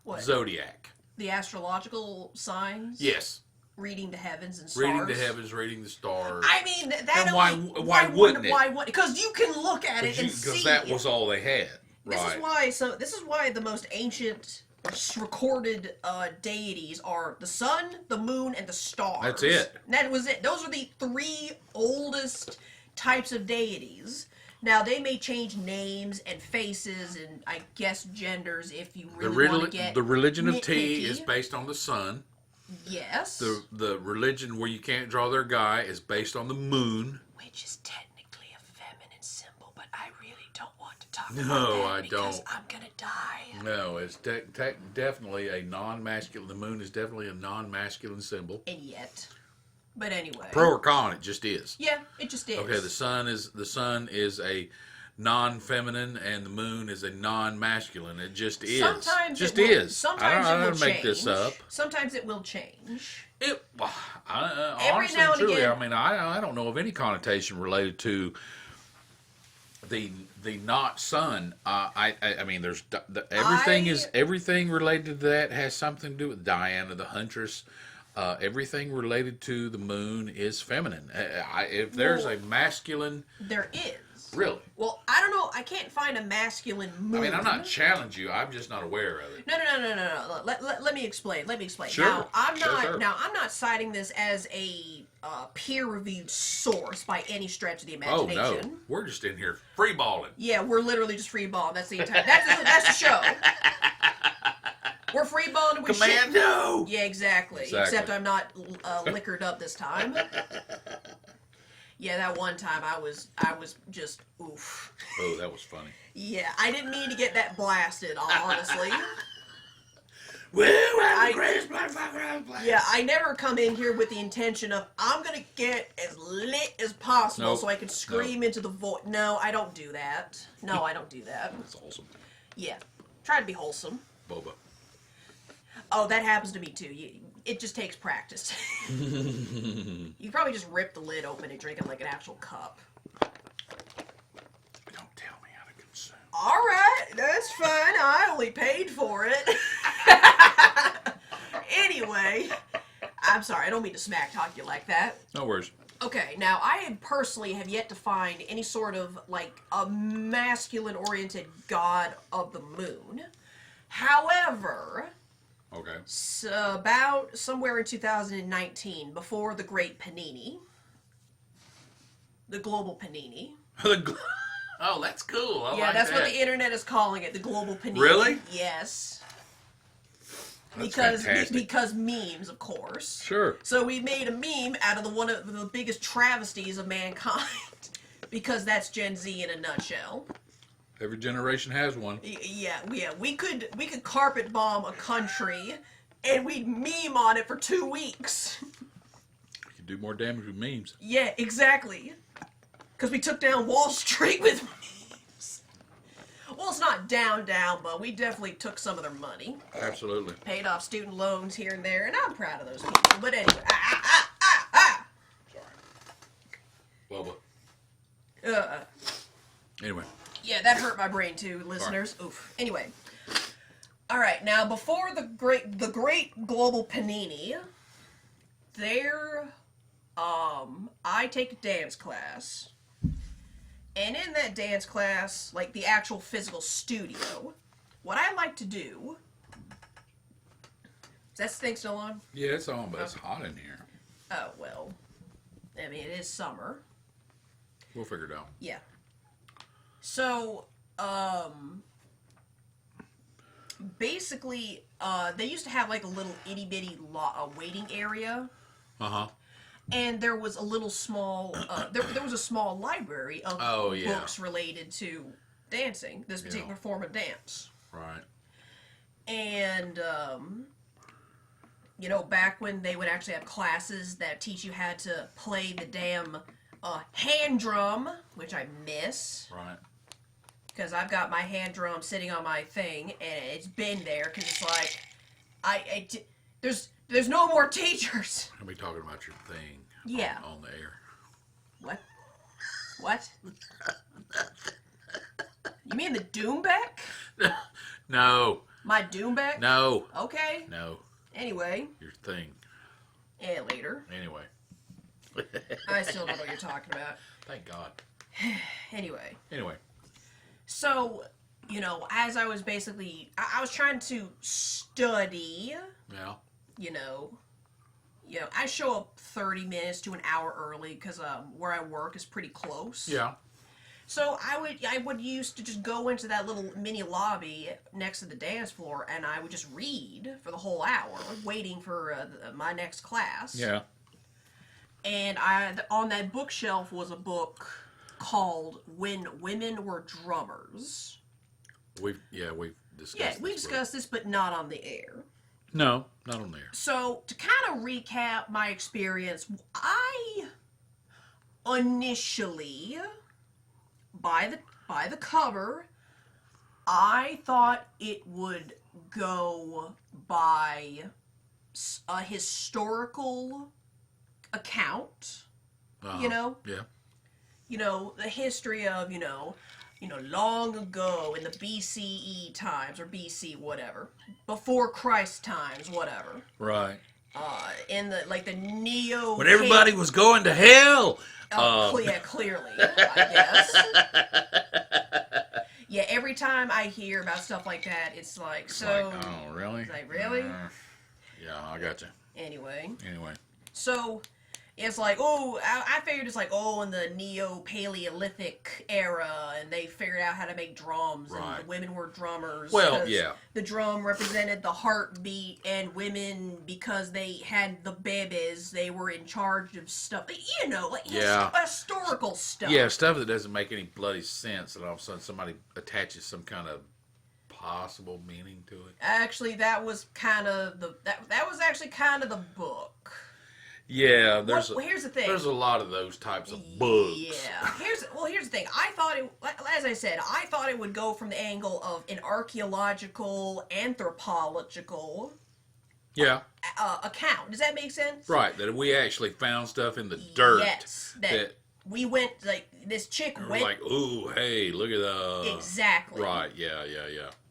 What? zodiac. The astrological signs? Yes. Reading the heavens and stars. Reading the heavens, reading the stars. I mean, that. And why wouldn't it? Why wouldn't? Because you can look at it and see. Because that was all they had. This right. is why. So this is why the most ancient recorded deities are the sun, the moon, and the stars. That's it. That was it. Those are the three oldest types of deities. Now they may change names and faces and I guess genders if you really want to get the religion of tea nitpicky. is based on the sun. Yes. The religion where you can't draw their guy is based on the moon. Which is technically a feminine symbol, but I really don't want to talk about No, that I because don't. I'm gonna die. No, it's definitely a non-masculine. The moon is definitely a non-masculine symbol. And yet, but anyway. Pro or con, it just is. Yeah, it just is. Okay, the sun is a non-feminine, and the moon is a non-masculine. It just is. Sometimes just it will, is. Sometimes I it will don't make this change. up. Sometimes it will change. Honestly, now and truly, again. I mean, I don't know of any connotation related to the not sun. I mean, there's everything related to that has something to do with Diana the Huntress. Everything related to the moon is feminine. If there's a masculine, There is. really. Well, I don't know. I can't find a masculine moon. I mean, I'm not challenging you. I'm just not aware of it. No. Let me explain. Sure. Now, I'm not. Sure. Now, I'm not citing this as a peer-reviewed source by any stretch of the Oh imagination. no, we're just in here free balling. Yeah, we're literally just free balling. That's the entire. That's the show. We're free balling with shit. Commando. Yeah, exactly. Except I'm not liquored up this time. Yeah, that one time I was just oof. Oh, that was funny. Yeah, I didn't mean to get that blasted, honestly. Woo, I'm the greatest motherfucker. Yeah, I never come in here with the intention of I'm gonna get as lit as possible Nope. so I can scream into the void. No, I don't do that. No, I don't do that. That's awesome. Yeah, try to be wholesome. Boba. Oh, that happens to me too. It just takes practice. You probably just rip the lid open and drink it like an actual cup. Don't tell me how to consume. All right, that's fine. I only paid for it. Anyway, I'm sorry. I don't mean to smack talk you like that. No worries. Okay, now I personally have yet to find any sort of like a masculine-oriented god of the moon. However, Okay. about somewhere in 2019, before the Great Panini, the Global Panini. Oh, that's cool. I Yeah, like that's that. what the internet is calling it, the Global Panini. Really? Yes. That's Because fantastic. memes, of course. Sure. So we made a meme out of one of the biggest travesties of mankind, because that's Gen Z in a nutshell. Every generation has one. Yeah. We could carpet bomb a country, and we'd meme on it for 2 weeks. You can do more damage with memes. Yeah, exactly. Because we took down Wall Street with memes. Well, it's not down, but we definitely took some of their money. Absolutely. Paid off student loans here and there, and I'm proud of those people. But anyway, Sorry. Bubba. Anyway. Yeah, that hurt my brain too, listeners. Sorry. Oof. Anyway. All right, now before the great global panini, I take a dance class. And in that dance class, like the actual physical studio, what I like to do... Is that thing still on? Yeah, it's on, but it's hot in here. Oh, well. I mean, it is summer. We'll figure it out. Yeah. So, basically, they used to have like a little itty bitty waiting area. Uh-huh. And there was a little small, there was a small library of books related to dancing, this particular form of dance. Right. And, you know, back when they would actually have classes that teach you how to play the damn hand drum, which I miss. Right. Because I've got my hand drum sitting on my thing, and it's been there, because it's like, there's no more teachers. I'll be talking about your thing. Yeah. On the air. What? What? You mean the Doombeck? No. My Doombeck? No. Okay. No. Anyway. Your thing. And later. Anyway. I still don't know what you're talking about. Thank God. Anyway. So, you know, as I was basically, I was trying to study. Yeah. You know, I show up 30 minutes to an hour early because where I work is pretty close. Yeah. So I would used to just go into that little mini lobby next to the dance floor, and I would just read for the whole hour, waiting for my next class. Yeah. And on that bookshelf was a book called "When Women Were Drummers." We've discussed. Yeah, we discussed this, but not on the air. No, not on there. So to kind of recap my experience, I initially, by the cover, I thought it would go by a historical account. You know? Yeah. You know, the history of, long ago in the BCE times, or BC whatever, before Christ times, whatever. Right. In the neo... When everybody was going to hell! Yeah, clearly, I guess. Yeah, every time I hear about stuff like that, it's like, so... Like, oh, really? It's like, really? Yeah, I got you. Anyway. So... It's like, I figured it's like, in the Neo-Paleolithic era, and they figured out how to make drums, right. and the women were drummers. Well, yeah. The drum represented the heartbeat, and women, because they had the babies, they were in charge of stuff. Historical stuff. Yeah, stuff that doesn't make any bloody sense, and all of a sudden somebody attaches some kind of possible meaning to it. Actually, that was kind of that was actually kind of the book. Yeah, here's the thing. There's a lot of those types of books. Yeah. Here's the thing. I thought as I said, I thought it would go from the angle of an archaeological, anthropological account. Does that make sense? Right, that we actually found stuff in the dirt. Yes. That we went, like, this chick went... like, ooh, hey, look at that. Exactly. Right, yeah.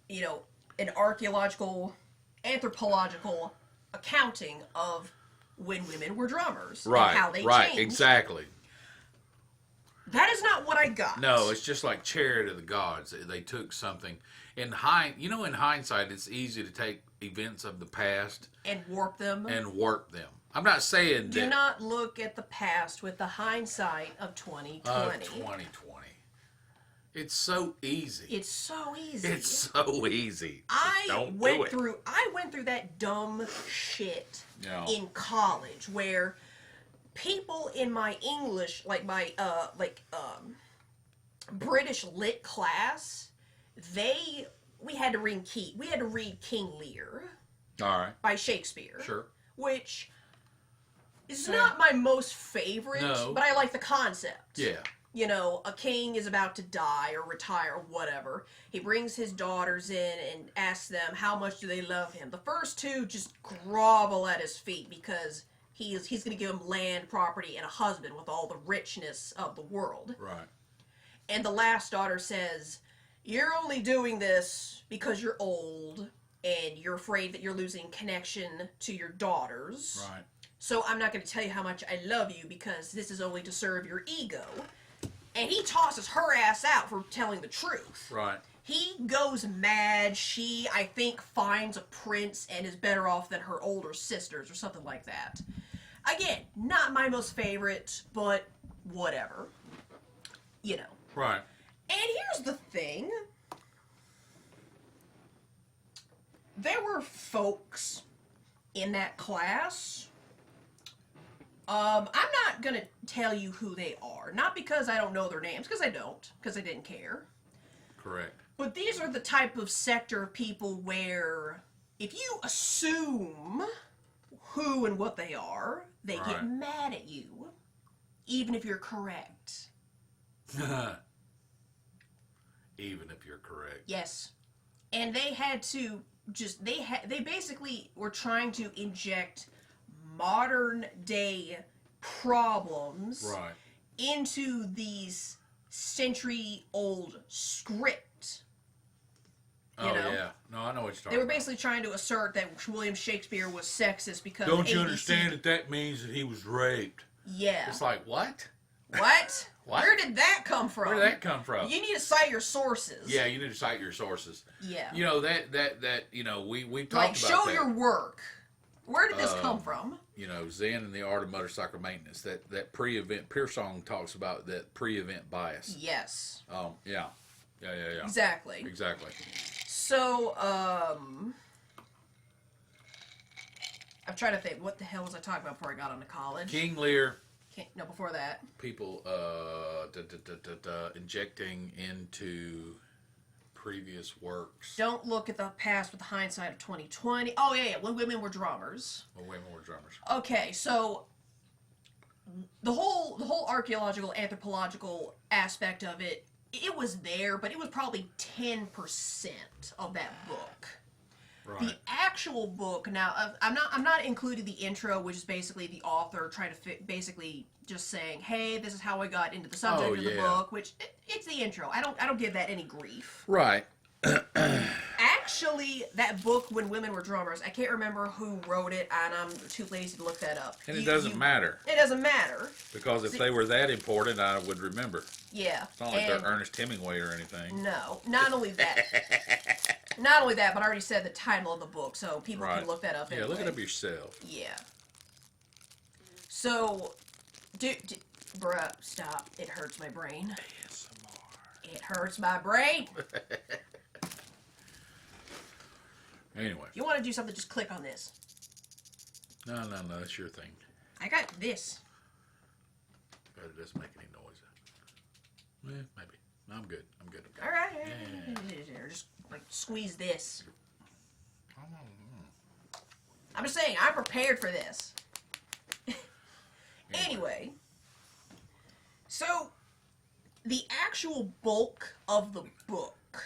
You know, an archaeological, anthropological accounting of when women were drummers. Right, and how they right, changed. exactly. That is not what I got. No, it's just like Chariot of the Gods. They took something. In hindsight, it's easy to take events of the past and warp them. I'm not saying Do not look at the past with the hindsight of 2020. 2020. It's so easy. It's so easy. It's so easy. I went through that dumb shit in college where people in my English, like my British lit class, we had to read King Lear. All right. By Shakespeare. Sure. Which is not my most favorite, but I like the concept. Yeah. You know, a king is about to die or retire or whatever. He brings his daughters in and asks them how much do they love him. The first two just grovel at his feet because he's going to give them land, property, and a husband with all the richness of the world. Right. And the last daughter says, "You're only doing this because you're old and you're afraid that you're losing connection to your daughters. Right. So I'm not going to tell you how much I love you because this is only to serve your ego." And he tosses her ass out for telling the truth. Right. He goes mad. She, I think, finds a prince and is better off than her older sisters or something like that. Again, not my most favorite, but whatever. You know. Right. And here's the thing. There were folks in that class. I'm not gonna tell you who they are. Not because I don't know their names, because I don't, because I didn't care. Correct. But these are the type of sector of people where if you assume who and what they are, they get mad at you, even if you're correct. Even if you're correct. Yes. And they had to just, they basically were trying to inject modern day problems into these century old script. You know? Yeah. No, I know what you're talking They were about. basically trying to assert that William Shakespeare was sexist because Don't you ABC understand that means that he was raped? Yeah. It's like, what? What? What? Where did that come from? Where did that come from? You need to cite your sources. Yeah, you need to cite your sources. Yeah. You know, that you know, we talked Like, about show that. your work. Where did this come from? You know, Zen and the Art of Motorcycle Maintenance. That pre-event, Pearsong talks about that pre-event bias. Yes. Yeah. Exactly. Exactly. So, I'm trying to think, what the hell was I talking about before I got into college? King Lear. No, before that. People injecting into previous works. Don't look at the past with the hindsight of 2020. Oh, yeah, when women were drummers. Well, women were drummers. Okay, so the whole archaeological, anthropological aspect of it, it was there, but it was probably 10% of that book. Right. The actual book, now, I'm not including the intro, which is basically the author trying to basically just saying, hey, this is how I got into the subject of the book, which it's the intro. I don't give that any grief. Right. Actually, that book, When Women Were Drummers, I can't remember who wrote it, and I'm too lazy to look that up. And it doesn't matter. It doesn't matter. Because if they were that important, I would remember. Yeah. It's not like they're Ernest Hemingway or anything. No, not only that. Not only that, but I already said the title of the book, so people can look that up. Yeah, anyway. look it up yourself. Yeah. So, bruh, stop. It hurts my brain. ASMR. It hurts my brain. Anyway. If you want to do something, just click on this. No, that's your thing. I got this. But it doesn't make any noise. Maybe. I'm good. All right. Yeah. Just like squeeze this. I'm just saying, I'm prepared for this. Anyway, so the actual bulk of the book,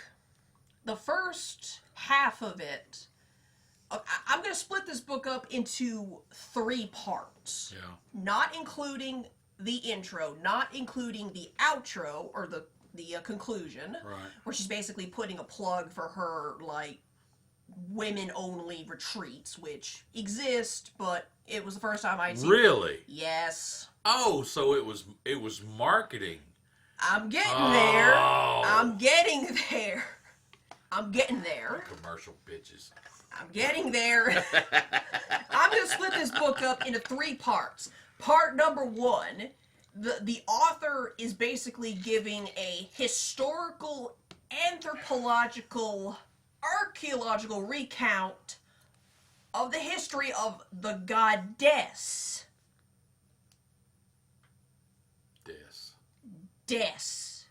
the first half of it, I'm going to split this book up into 3 parts. Yeah. Not including the intro, not including the outro or the conclusion, where she's basically putting a plug for her, like, women-only retreats, which exist, but it was the first time I'd seen it. Really? Yes. Oh, so it was marketing. I'm getting there. I'm getting there. I'm getting there. Commercial bitches. I'm getting there. I'm going to split this book up into 3 parts. Part number 1, the author is basically giving a historical, anthropological, archaeological recount of the history of the goddess. Des.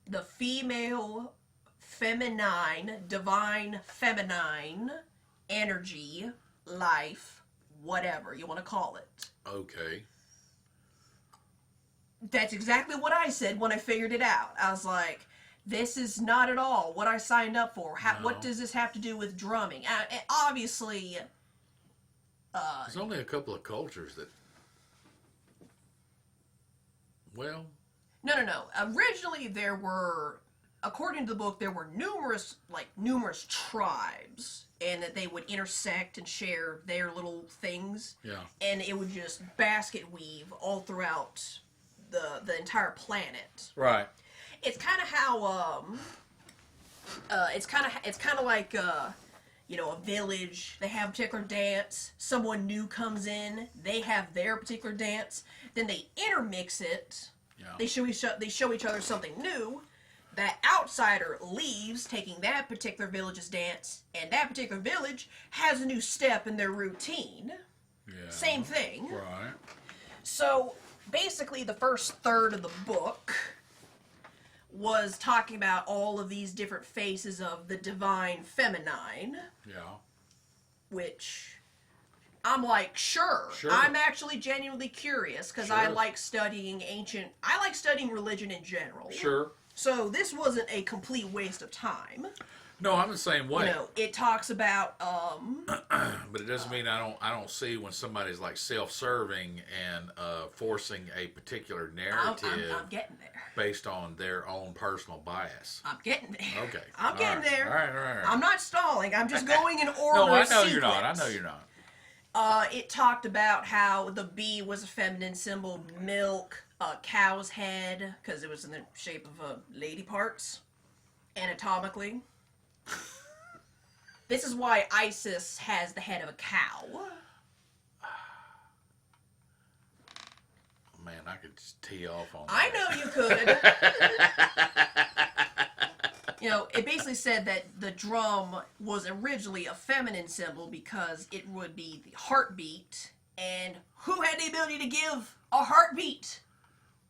The female, feminine, divine feminine energy, life, whatever you want to call it. Okay. That's exactly what I said when I figured it out. I was like, this is not at all what I signed up for. What does this have to do with drumming? Obviously, there's only a couple of cultures that, well... No. Originally, there were, according to the book, there were numerous tribes, and that they would intersect and share their little things. Yeah. And it would just basket weave all throughout the entire planet. Right. It's kind of how it's kind of like a village, they have a particular dance, someone new comes in, they have their particular dance, then they intermix it, they show each other something new, that outsider leaves, taking that particular village's dance, and that particular village has a new step in their routine. Yeah. Same thing. Right. So, basically, the first third of the book was talking about all of these different faces of the divine feminine. Yeah. Which I'm like, sure. I'm actually genuinely curious because I like studying religion in general. Sure. So this wasn't a complete waste of time. No, I'm the same way. It talks about but it doesn't mean I don't see when somebody's like self-serving and forcing a particular narrative I'm getting there. based on their own personal bias. I'm getting there. Okay. I'm getting there. All right. I'm not stalling. I'm just going in order. No, I of know sequence. you're not. I know you're not. It talked about how the bee was a feminine symbol, milk, cow's head, because it was in the shape of lady parts, anatomically. This is why Isis has the head of a cow. Man, I could just tee off on that. I know you could. It basically said that the drum was originally a feminine symbol because it would be the heartbeat, and who had the ability to give a heartbeat?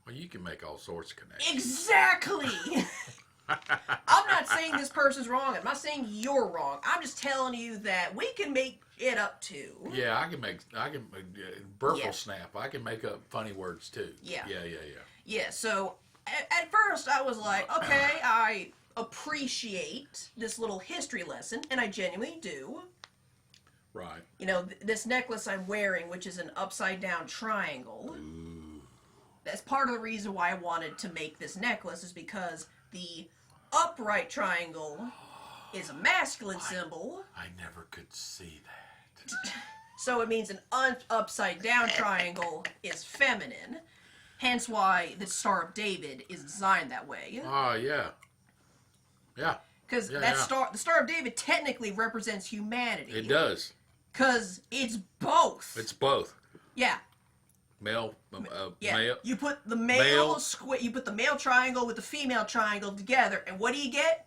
Well, you can make all sorts of connections. Exactly! I'm not saying this person's wrong. I'm not saying you're wrong. I'm just telling you that we can make it up too. Yeah, I can Burple snap. I can make up funny words too. Yeah. Yeah. Yeah, so at first I was like, okay, I appreciate this little history lesson, and I genuinely do. Right. This necklace I'm wearing, which is an upside down triangle. Ooh. That's part of the reason why I wanted to make this necklace, is because the upright triangle is a masculine symbol. I never could see that. So it means an upside down triangle is feminine. Hence why the Star of David is designed that way. Oh, yeah. Yeah. Because the Star of David technically represents humanity. It does. Because it's both. It's both. Yeah. Male. Yeah. Male. You put the male triangle with the female triangle together, and what do you get?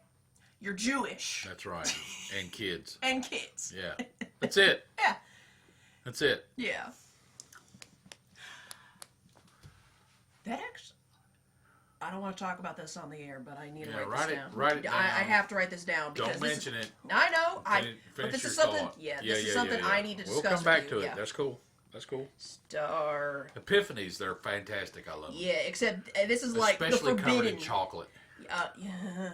You're Jewish. That's right. And kids. And kids. Yeah. That's it. Yeah. That's it. Yeah. That actually... I don't want to talk about this on the air, but I need to write this down. Write it down. I have to write this down. Because Don't mention it. I know. But this is something... This is something I need to discuss. We'll come back with to you. it. That's cool. That's cool. Star... Epiphanies, they're fantastic. I love them. Yeah, except this is like Especially the forbidden... covered in chocolate. Yeah.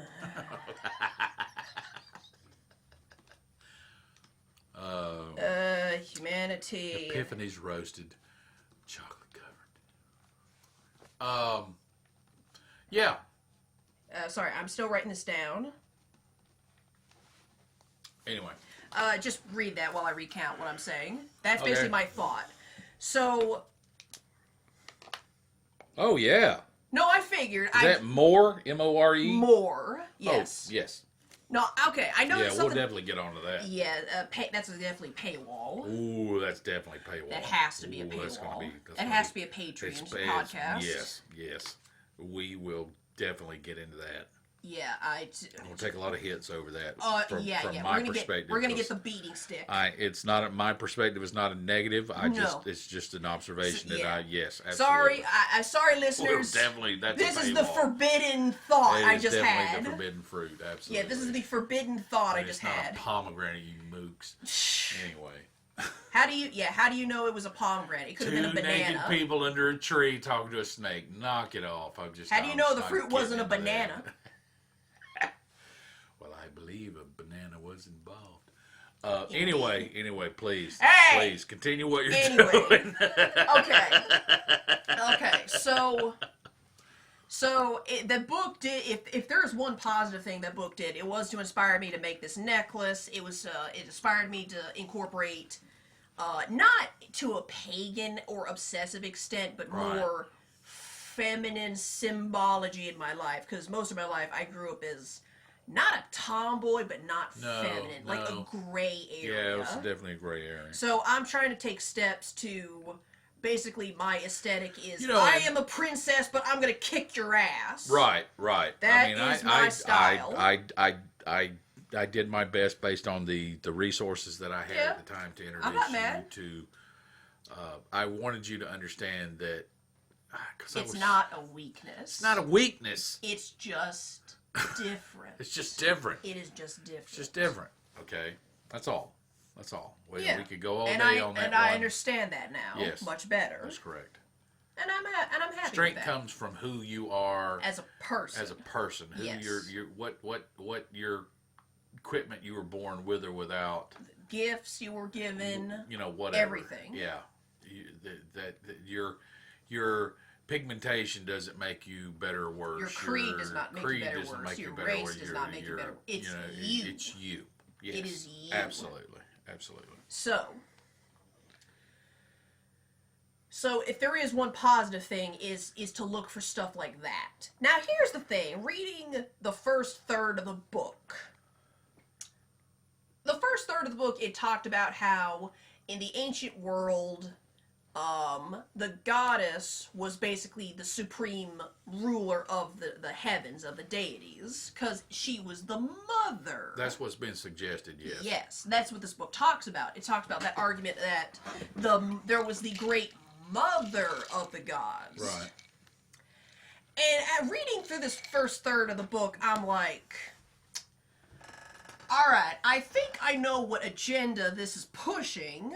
Humanity. Epiphanies roasted, chocolate covered. Yeah. Sorry, I'm still writing this down. Anyway. Just read that while I recount what I'm saying. That's basically my thought. So... Oh, yeah. No, I figured... Is that more? M-O-R-E? More, yes. Oh, yes. No, okay, I know Yeah, it's we'll something... definitely get onto that. Yeah, that's definitely paywall. Ooh, that's definitely paywall. That has to be a paywall. That has to be a Patreon podcast. Yes. We will definitely get into that. Yeah, We'll take a lot of hits over that. From my perspective. We're gonna get the beating stick. It's not my perspective is not a negative. It's just an observation that absolutely. Sorry, listeners. This is the forbidden thought I just had. The forbidden fruit, absolutely. Yeah, this is the forbidden thought I just had. It's not a pomegranate, you mooks. Anyway. How do you know it was a pomegranate? It could have been a banana. Naked people under a tree talking to a snake. Knock it off. How do you know the fruit wasn't a banana? Well, I believe a banana was involved. Anyway, please. Hey! Please, continue what you're doing. Okay, so the book did, if there is one positive thing that book did, it was to inspire me to make this necklace. It inspired me to incorporate, not to a pagan or obsessive extent, but more feminine symbology in my life, because most of my life I grew up as not a tomboy, but not No, feminine, like a no. gray area. Yeah, it was definitely a gray area. So I'm trying to take steps to basically my aesthetic is You know, I and- am a princess, but I'm gonna kick your ass. Right, right. That is my style. I did my best based on the resources that I had Yeah. at the time to I'm introduce not you mad. to. I wanted you to understand that It's not a weakness. It's not a weakness. It's just different. It's just different. It is just different. It's just different. Okay, that's all. That's all. We could go all and day on that. And I understand that now. Yes. Much better. That's correct. And I'm happy Strength with that. comes from who you are as a person. As a person, who Yes. what your equipment you were born with or without. Gifts you were given. You know, whatever. Everything. Yeah. That your pigmentation doesn't make you better or worse. Your creed does not make you better or doesn't worse. make Your you better or race worse. does not make you better. It's you. It's you. Yes. It is you. Absolutely. Absolutely. So if there is one positive thing is to look for stuff like that. Now here's the thing, reading the first third of the book. The first third of the book, it talked about how in the ancient world, the goddess was basically the supreme ruler of the heavens, of the deities, because she was the mother. That's what's been suggested, yes. Yes, that's what this book talks about. It talks about that argument that there was the great mother of the gods. Right. And reading through this first third of the book, I'm like, alright, I think I know what agenda this is pushing,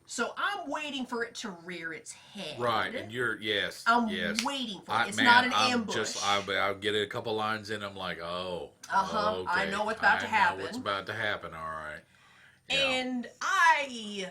so I'm waiting for it to rear its head. Right, and yes. I'm waiting for it. It's not an ambush. I'll get a couple lines in, I'm like, oh. Uh-huh, okay. I know what's about to happen. I know what's about to happen, all right. Yeah. And I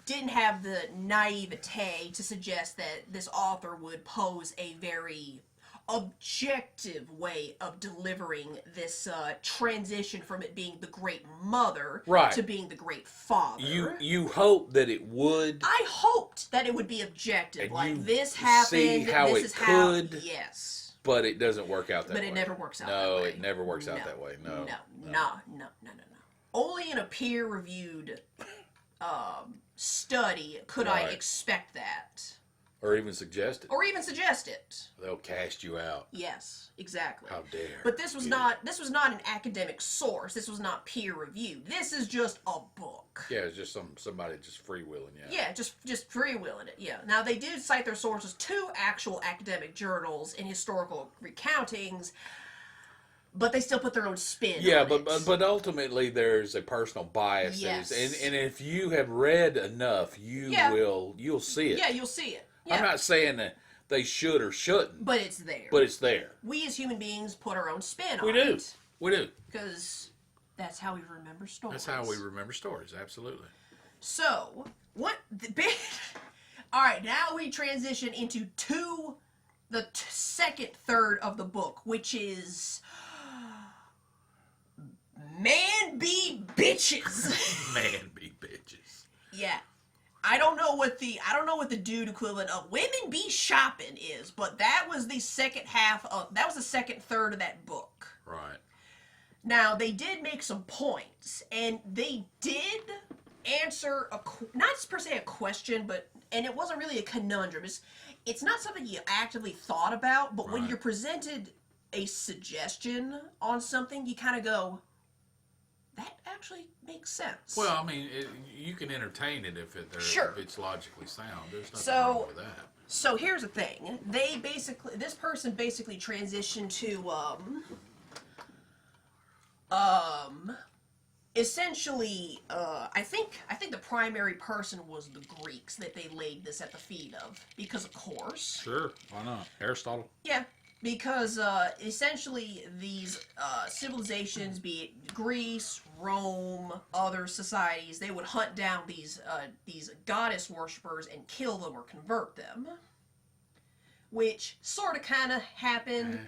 didn't have the naivete to suggest that this author would pose a very objective way of delivering this transition from it being the great mother to being the great father. You hope that it would. I hoped that it would be objective. And like, you this happened, see how this it is how... could. Yes. But it doesn't work out that way. But it never works out that No, way. it never works out that way. No. No. Only in a peer-reviewed study could I expect that. Or even suggest it. Or even suggest it. They'll cast you out. Yes, exactly. How dare. But this was not an academic source. This was not peer-reviewed. This is just a book. Yeah, it's just somebody just freewheeling you. Yeah, just freewheeling it. Yeah. Now they did cite their sources to actual academic journals and historical recountings, but they still put their own spin. Yeah, on it. but ultimately there's a personal bias. Yes. And if you have read enough, you'll see it. Yeah, you'll see it. Yeah. I'm not saying that they should or shouldn't, But it's there. but it's there. We as human beings put our own spin on We do. it. We do. Because that's how we remember stories. That's how we remember stories. Absolutely. So, what the big... All right, now we transition into the second third of the book, which is man be bitches. Man be bitches. Yeah. I don't know what the dude equivalent of women be shopping is, but that was the second third of that book. Right. Now, they did make some points, and they did answer not per se a question, and it wasn't really a conundrum. It's not something you actively thought about, but when you're presented a suggestion on something, you kind of go, that actually makes sense. Well, I mean, you can entertain it if it's logically sound. There's nothing wrong with that. So here's the thing. This person basically transitioned to, essentially, I think the primary person was the Greeks that they laid this at the feet of, because of course. Sure, why not? Aristotle. Yeah, because essentially these civilizations, be it Greece, Rome, other societies, they would hunt down these goddess worshippers and kill them or convert them, which sort of kind of happened.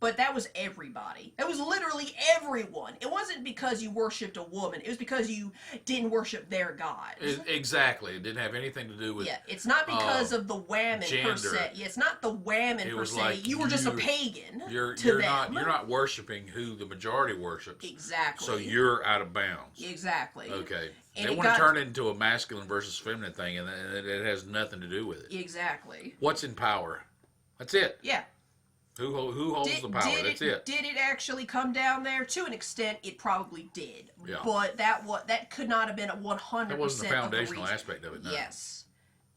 But that was everybody. It was literally everyone. It wasn't because you worshipped a woman. It was because you didn't worship their gods. Exactly. It didn't have anything to do with... Yeah, it's not because of the women gender. per se. Yeah, it's not the women per se. Like you were just a pagan you're them. You're not worshiping who the majority worships. Exactly. So you're out of bounds. Exactly. Okay. And they want to turn it into a masculine versus feminine thing, and it has nothing to do with it. Exactly. What's in power? That's it. Yeah. Who holds the power? That's it. Did it actually come down there? To an extent, it probably did. Yeah. But that could not have been a 100%. That wasn't the foundational aspect of it. No. Yes.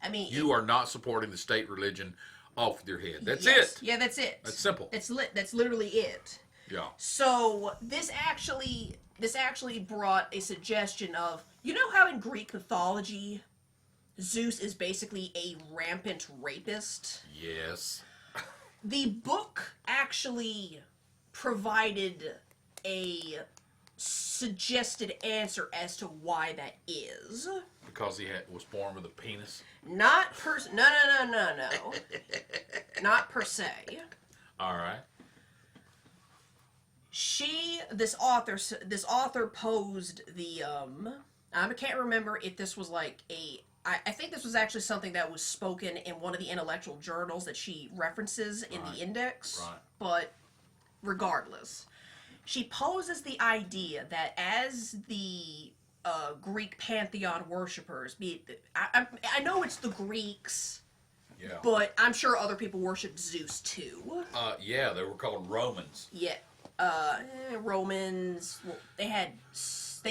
I mean, you are not supporting the state religion off with your head. That's it. it. Yeah, that's it. That's simple. That's literally it. Yeah. So this actually brought a suggestion of, you know how in Greek mythology, Zeus is basically a rampant rapist? Yes. The book actually provided a suggested answer as to why that is. Because he was born with a penis? No. Not per se. All right. This author posed the, I can't remember if this was like I think this was actually something that was spoken in one of the intellectual journals that she references in the index. Right. But regardless, she poses the idea that as the Greek pantheon worshippers, I know it's the Greeks, Yeah. but I'm sure other people worshipped Zeus too. Yeah, they were called Romans. Yeah. Romans, well, they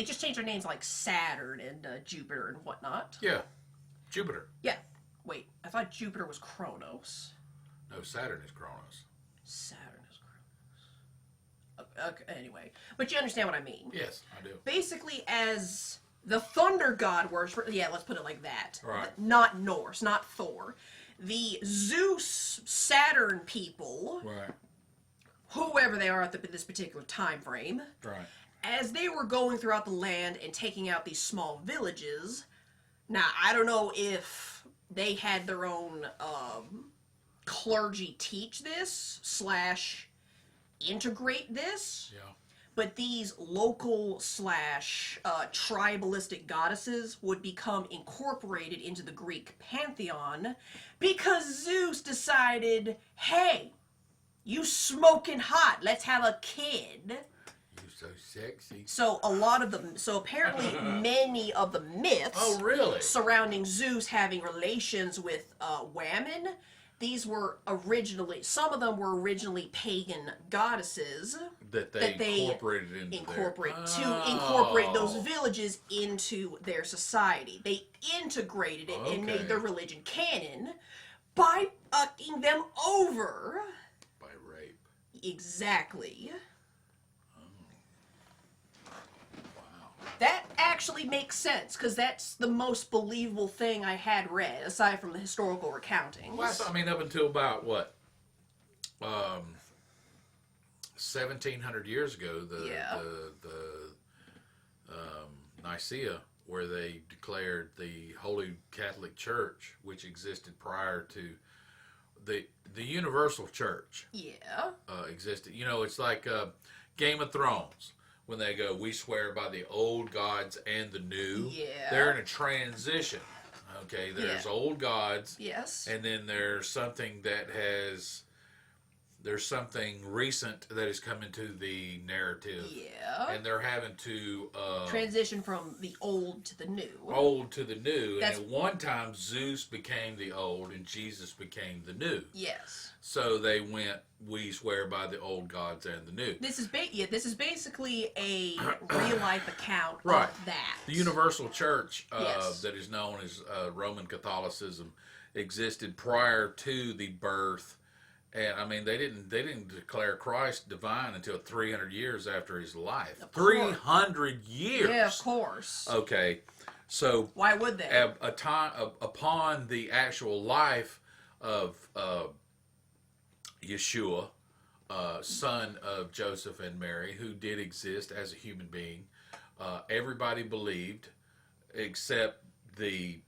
just changed their names like Saturn and Jupiter and whatnot. Yeah. Jupiter. Yeah. Wait, I thought Jupiter was Kronos. No, Saturn is Kronos. Saturn is Kronos. Okay, anyway. But you understand what I mean. Yes, I do. Basically, as the thunder god worshiper, yeah, let's put it like that. Right. Not Norse, not Thor. The Zeus, Saturn people, Right. whoever they are at this particular time frame, Right. as they were going throughout the land and taking out these small villages. Now, I don't know if they had their own clergy teach this / integrate this, Yeah. but these local / tribalistic goddesses would become incorporated into the Greek pantheon because Zeus decided, hey, you smoking hot, let's have a kid. So sexy. So apparently many of the myths surrounding Zeus having relations with women, some of them were originally pagan goddesses that they incorporated incorporate those villages into their society. They integrated it and made their religion canon by fucking them over. By rape. Exactly. Wow. That actually makes sense, because that's the most believable thing I had read, aside from the historical recountings. Well, I mean, up until about, what, 1,700 years ago, the Nicaea, where they declared the Holy Catholic Church, which existed prior to the Universal Church. Yeah. Existed. You know, it's like Game of Thrones. When they go, we swear by the old gods and the new. Yeah. They're in a transition. Okay, there's old gods. Yes. And then there's something recent that has come into the narrative. Yeah. And they're having to transition from the old to the new. Old to the new. And at one time, Zeus became the old and Jesus became the new. Yes. So they went, we swear by the old gods and the new. This is basically a real life account right. of that. The Universal Church that is known as Roman Catholicism existed prior to the birth, and I mean they didn't declare Christ divine until 300 years after his life. 300 years. Yeah, of course. Okay, so why would they? Upon the actual life of Yeshua, son of Joseph and Mary, who did exist as a human being, everybody believed except the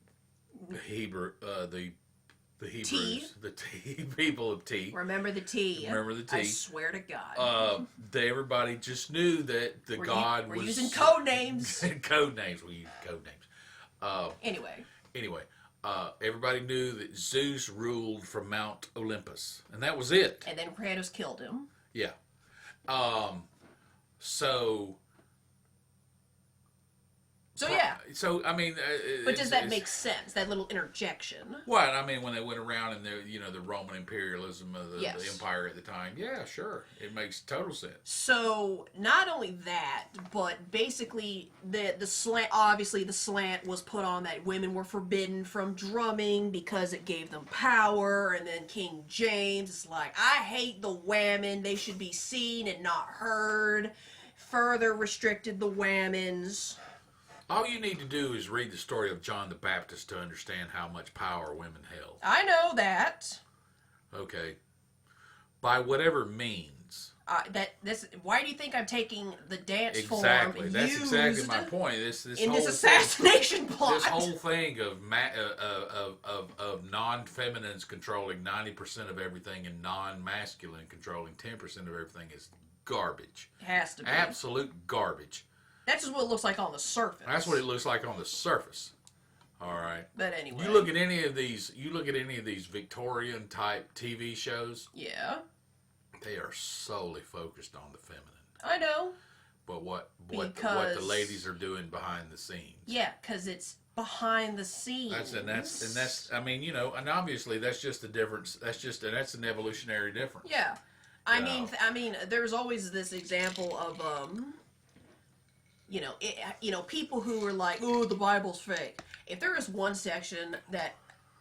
The Hebrews. Tea. The tea people of tea. Remember the tea. Remember the tea. I swear to God. Everybody just knew that the God we're was... using code names. Code names. We use code names. Anyway. Everybody knew that Zeus ruled from Mount Olympus. And that was it. And then Kratos killed him. Yeah. So yeah. So I mean, but does that make sense? That little interjection. What I mean when they went around and the Roman imperialism of the empire at the time. Yeah, sure, it makes total sense. So not only that, but basically the slant. Obviously, the slant was put on that women were forbidden from drumming because it gave them power. And then King James is like, I hate the women. They should be seen and not heard. Further restricted the women's. All you need to do is read the story of John the Baptist to understand how much power women held. I know that. Okay. By whatever means. Why do you think I'm taking the dance form That's exactly my point. This assassination plot. This whole thing of non-feminines controlling 90% of everything and non-masculine controlling 10% of everything is garbage. It has to be. Absolute garbage. That's just what it looks like on the surface. That's what it looks like on the surface. All right. But anyway. You look at any of these Victorian type TV shows. Yeah. They are solely focused on the feminine. I know. But what the ladies are doing behind the scenes. Yeah, because it's behind the scenes. That's I mean, and obviously that's just the difference. That's an evolutionary difference. Yeah. I mean, there's always this example of people who are like, oh, the Bible's fake. If there is one section that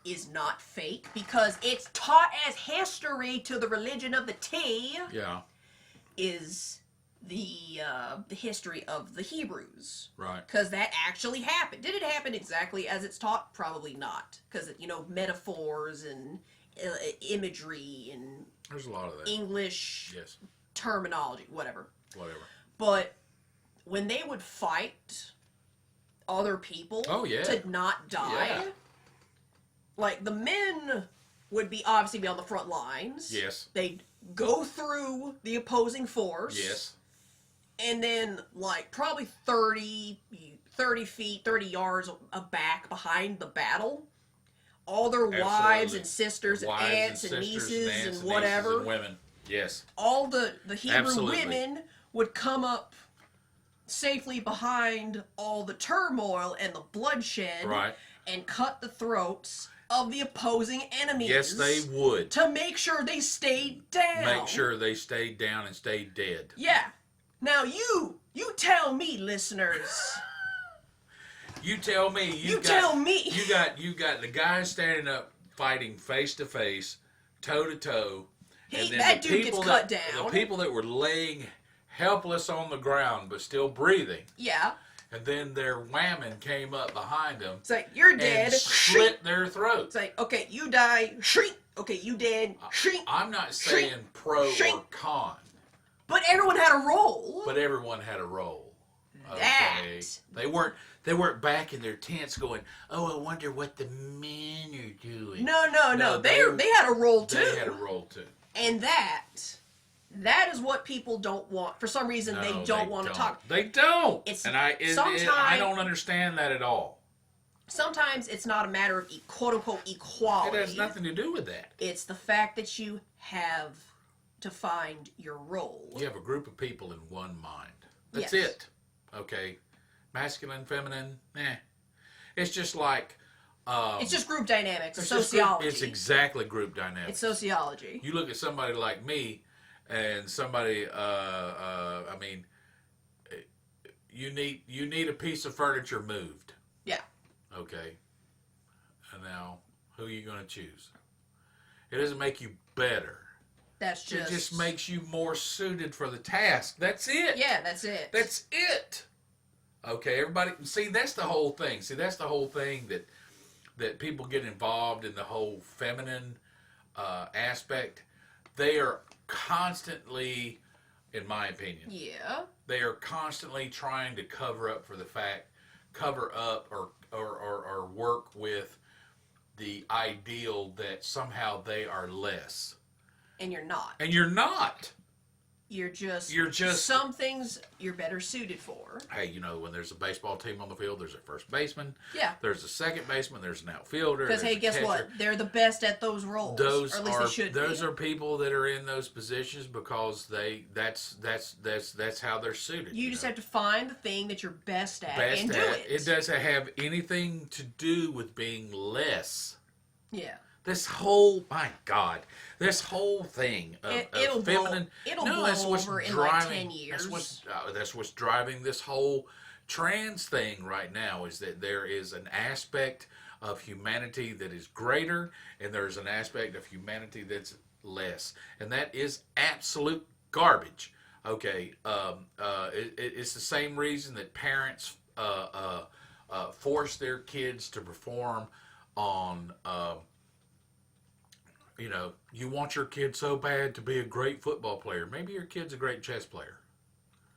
is not fake because it's taught as history to the religion of the tea, is the history of the Hebrews. Right. Because that actually happened. Did it happen exactly as it's taught? Probably not. Because, metaphors and imagery and there's a lot of that. English terminology, whatever. But when they would fight other people to not die, like the men would obviously be on the front lines. Yes. They'd go through the opposing force. Yes. And then, like, probably 30 feet, 30 yards back behind the battle, all their wives and sisters and aunts and nieces and whatever. And women. Yes. All the Hebrew women would come up safely behind all the turmoil and the bloodshed and cut the throats of the opposing enemies. Yes, they would. To make sure they stayed down. Make sure they stayed down and stayed dead. Yeah. Now you tell me, listeners. You tell me. You got the guy standing up fighting face to face, toe to toe. And then that dude gets cut down. The people that were laying helpless on the ground but still breathing. Yeah. And then their whammon came up behind them. It's like, you're dead. And slit their throats. It's like, okay, you die. Shrink. Okay, you dead. Shrink. I'm not saying pro or con. But everyone had a role. Okay. They weren't back in their tents going, oh, I wonder what the men are doing. No. They had a role too. They had a role too. And that is what people don't want. For some reason, they don't want to talk. They don't. I don't understand that at all. Sometimes it's not a matter of quote-unquote equality. It has nothing to do with that. It's the fact that you have to find your role. You have a group of people in one mind. That's it. Okay. Masculine, feminine, It's just like... it's just group dynamics. Sociology. It's exactly group dynamics. It's sociology. You look at somebody like me and somebody... you need a piece of furniture moved. Yeah. Okay. And now, who are you going to choose? It doesn't make you better. It just makes you more suited for the task. That's it. Yeah, that's it. That's it. Okay, everybody. See, that's the whole thing. That's the whole thing that people get involved in the whole feminine aspect. They are constantly, in my opinion, they are constantly trying to cover up or work with the ideal that somehow they are less. And you're not. And you're not. You're just some things you're better suited for. Hey, you know, when there's a baseball team on the field, there's a first baseman. Yeah. There's a second baseman. There's an outfielder. Because hey, guess what? They're the best at those roles. Those or at least are they should those be. are people that are in those positions because that's how they're suited. You just have to find the thing that you're best at and do it. It doesn't have anything to do with being less. Yeah. This whole, my God, this whole thing of it'll feminine. It'll blow over in like 10 years. That's what's driving this whole trans thing right now, is that there is an aspect of humanity that is greater, and there's an aspect of humanity that's less, and that is absolute garbage. Okay, it's the same reason that parents force their kids to perform on. You know, you want your kid so bad to be a great football player. Maybe your kid's a great chess player.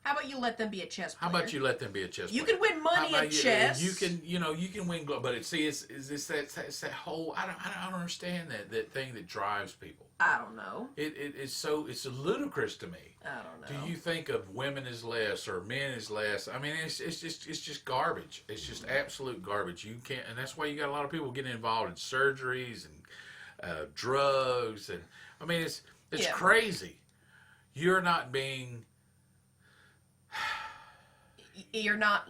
How about you let them be a chess player? How about you let them be a chess player? You can win money at chess. You can win, but it's that whole. I don't understand that thing that drives people. I don't know. It's ludicrous to me. I don't know. Do you think of women as less or men as less? I mean, it's just garbage. It's just absolute garbage. You can't, and that's why you got a lot of people getting involved in surgeries and drugs, and I mean it's crazy. You're not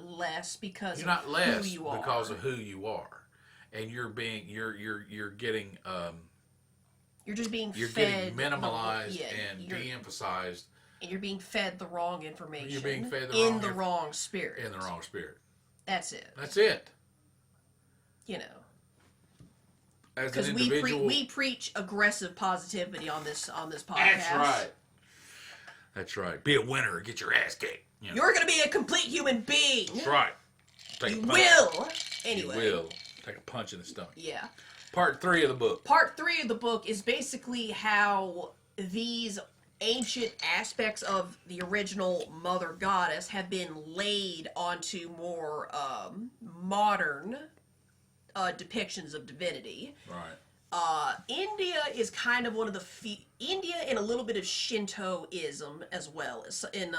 less because you're not less who you are. because of who you are, and you're getting you're just being you're fed getting minimalized and de-emphasized, and you're being fed the wrong information. You're being fed the wrong spirit. In the wrong spirit. That's it. That's it. You know. Because we preach aggressive positivity on this podcast. That's right. That's right. Be a winner or get your ass kicked. You know. You're going to be a complete human being. That's right. You will. Anyway. You will. Take a punch in the stomach. Yeah. Part 3 of the book. Part 3 of the book is basically how these ancient aspects of the original Mother Goddess have been laid onto more modern depictions of divinity. Right. India is kind of one of the India and a little bit of Shintoism as well, as in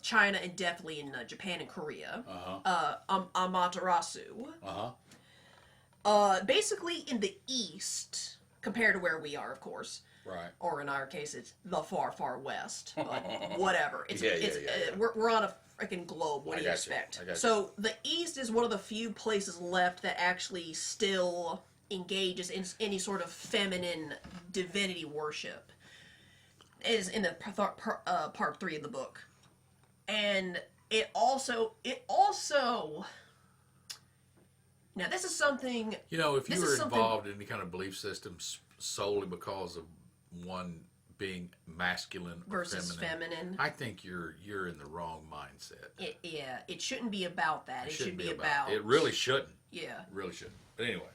China and definitely in Japan and Korea. Amaterasu. Basically in the East, compared to where we are, of course. Right. Or in our case, it's the far, far West. But whatever. Yeah. We're on a freaking globe. What do you expect? So the East is one of the few places left that actually still engages in any sort of feminine divinity worship. It is in the part 3 of the book, and it also. Now this is something. You know, if you were involved in any kind of belief system solely because of one being masculine versus or feminine, I think you're in the wrong mindset. It shouldn't be about that. It should be about. It really shouldn't. Yeah. It really shouldn't. But anyway.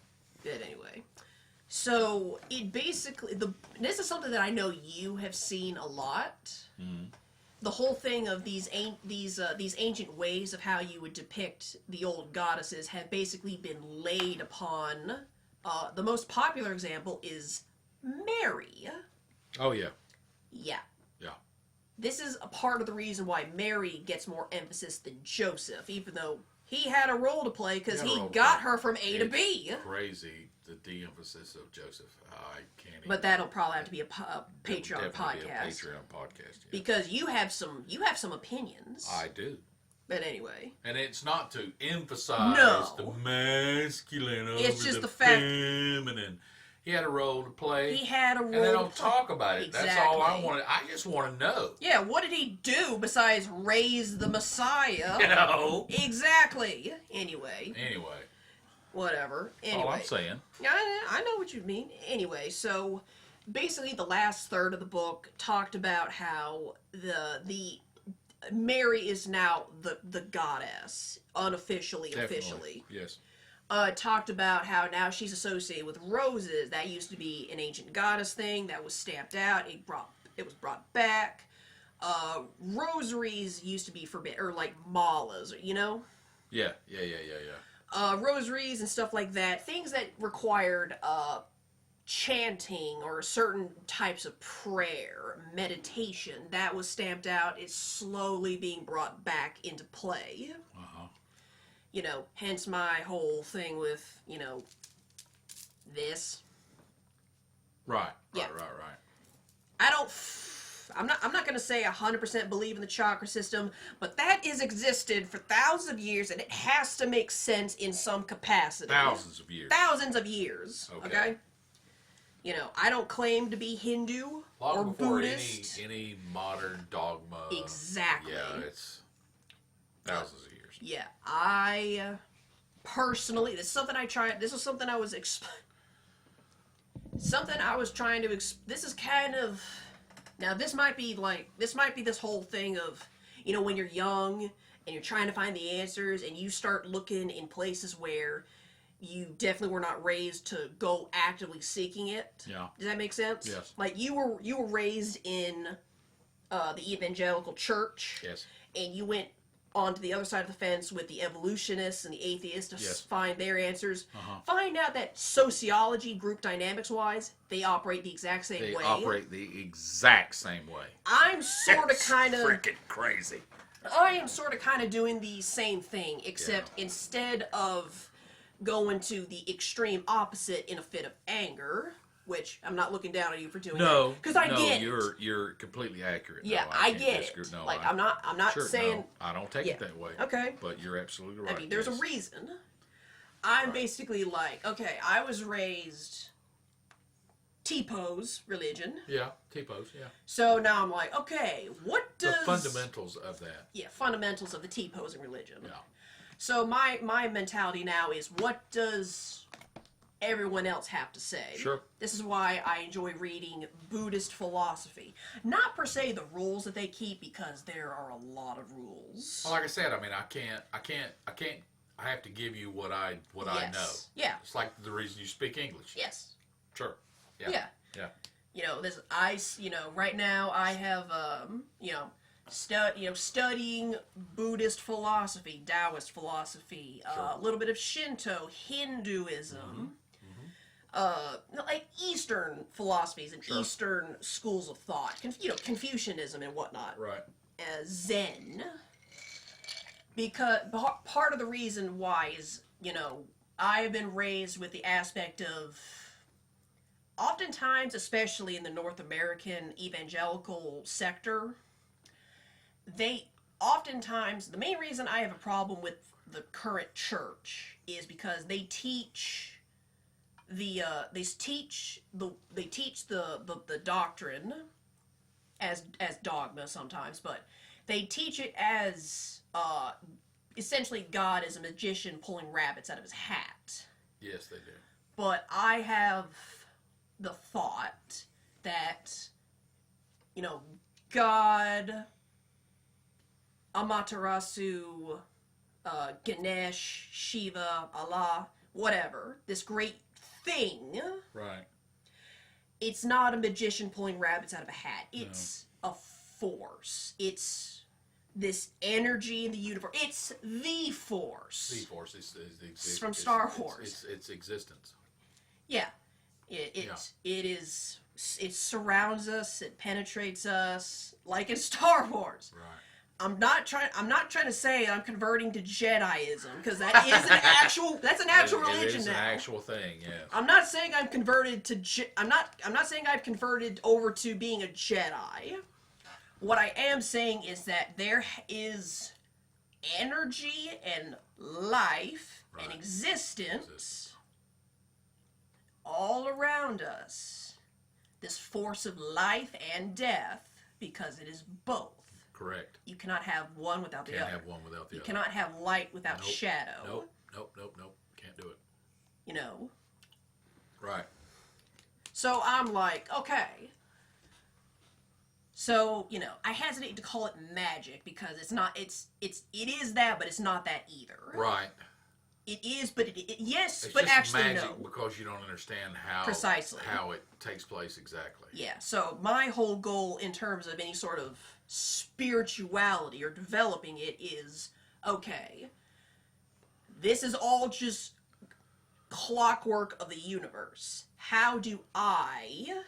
So it basically this is something that I know you have seen a lot. Mm-hmm. The whole thing of these ancient ways of how you would depict the old goddesses have basically been laid upon. The most popular example is Mary. Oh yeah. Yeah. Yeah. This is a part of the reason why Mary gets more emphasis than Joseph, even though he had a role to play because he got her from A to B. Crazy, the de-emphasis of Joseph. I can't. But that'll probably have to be a Patreon podcast. Be a Patreon podcast. Yeah. Because you have some opinions. I do. But anyway. And it's not to emphasize the masculine over the feminine. He had a role to play. He had a role. And they don't talk about it. Exactly. That's all I want. I just want to know. Yeah, what did he do besides raise the Messiah? You know. Exactly. Anyway. Whatever. Anyway. All I'm saying. Yeah, I know what you mean. Anyway, so basically the last third of the book talked about how the Mary is now the goddess, unofficially, Definitely. officially. Yes. Talked about how now she's associated with roses. That used to be an ancient goddess thing that was stamped out. It was brought back. Rosaries used to be forbidden, or like malas, you know? Yeah. rosaries and stuff like that, things that required chanting or certain types of prayer, meditation, that was stamped out. It's slowly being brought back into play. You know, hence my whole thing with, you know, this. Right. Yeah. Right. I'm not going to say 100% believe in the chakra system, but that has existed for thousands of years, and it has to make sense in some capacity. Thousands of years. Thousands of years. Okay? You know, I don't claim to be Hindu Long or before Buddhist. any modern dogma. Exactly. Yeah, it's thousands of years. Yeah, I personally, this is something I tried. This was something I was something I was trying to. This is kind of. Now, this might be this whole thing of, you know, when you're young and you're trying to find the answers and you start looking in places where you definitely were not raised to go actively seeking it. Yeah. Does that make sense? Yes. Like you were raised in the evangelical church. Yes. And you went onto the other side of the fence with the evolutionists and the atheists to find their answers. Find out that sociology, group dynamics wise, they operate the exact same way. They operate the exact same way. I'm sort of kind of freaking crazy. I am sort of kind of doing the same thing, except instead of going to the extreme opposite in a fit of anger, which I'm not looking down on you for doing that, because I get it. You're completely accurate. Yeah, no, I get it. No, like I'm not sure, saying no, I don't take it that way. Okay, but you're absolutely right. I mean, there's a reason. I'm basically like, okay, I was raised T-pose religion. Yeah, T-pose. Yeah. So now I'm like, okay, what does the fundamentals of that? Yeah, fundamentals of the T-posing religion. Yeah. So my mentality now is, what does everyone else have to say? Sure. This is why I enjoy reading Buddhist philosophy. Not per se the rules that they keep, because there are a lot of rules. Well, like I said, I mean, I have to give you what I know. Yeah. It's like the reason you speak English. Yes. Sure. Yeah. Yeah. Yeah. You know, right now I have, studying Buddhist philosophy, Taoist philosophy, a little bit of Shinto, Hinduism, like Eastern philosophies and Eastern schools of thought, Confucianism and whatnot. Right. Zen. Because part of the reason why is, I've been raised with the aspect of, oftentimes, especially in the North American evangelical sector, the main reason I have a problem with the current church is because they teach the doctrine as dogma sometimes, but they teach it as essentially God is a magician pulling rabbits out of his hat. Yes, they do. But I have the thought that, God, Amaterasu, Ganesh, Shiva, Allah, whatever, this great thing. Right. It's not a magician pulling rabbits out of a hat. It's a force. It's this energy in the universe. It's the force. The force is from Star Wars. It's existence. Yeah. It is. It surrounds us. It penetrates us, like in Star Wars. Right. I'm not trying to say I'm converting to Jediism, because that is an actual. That's an actual religion now. It's an actual thing. Yes. I'm not saying I've converted to. I'm not saying I've converted over to being a Jedi. What I am saying is that there is energy and life and existence all around us. This force of life and death, because it is both. Correct. You cannot have one without the other. Can't have one without the other. You cannot have light without shadow. Nope. Can't do it. Right. So I'm like, okay. So, I hesitate to call it magic, because it's not, it is that, but it's not that either. Right. It is, but yes, it's but just actually magic no. Because you don't understand how it takes place exactly. Yeah. So my whole goal in terms of any sort of spirituality or developing it is, okay, This is all just clockwork of the universe. How do I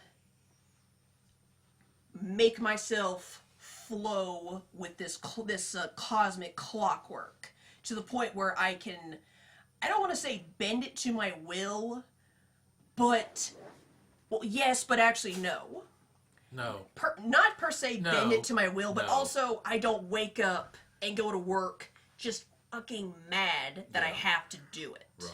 make myself flow with this cosmic clockwork to the point where I don't want to say bend it to my will, but, well, yes, but actually no. No. Not per se bend it to my will, but No. also I don't wake up and go to work just fucking mad that I have to do it. Right,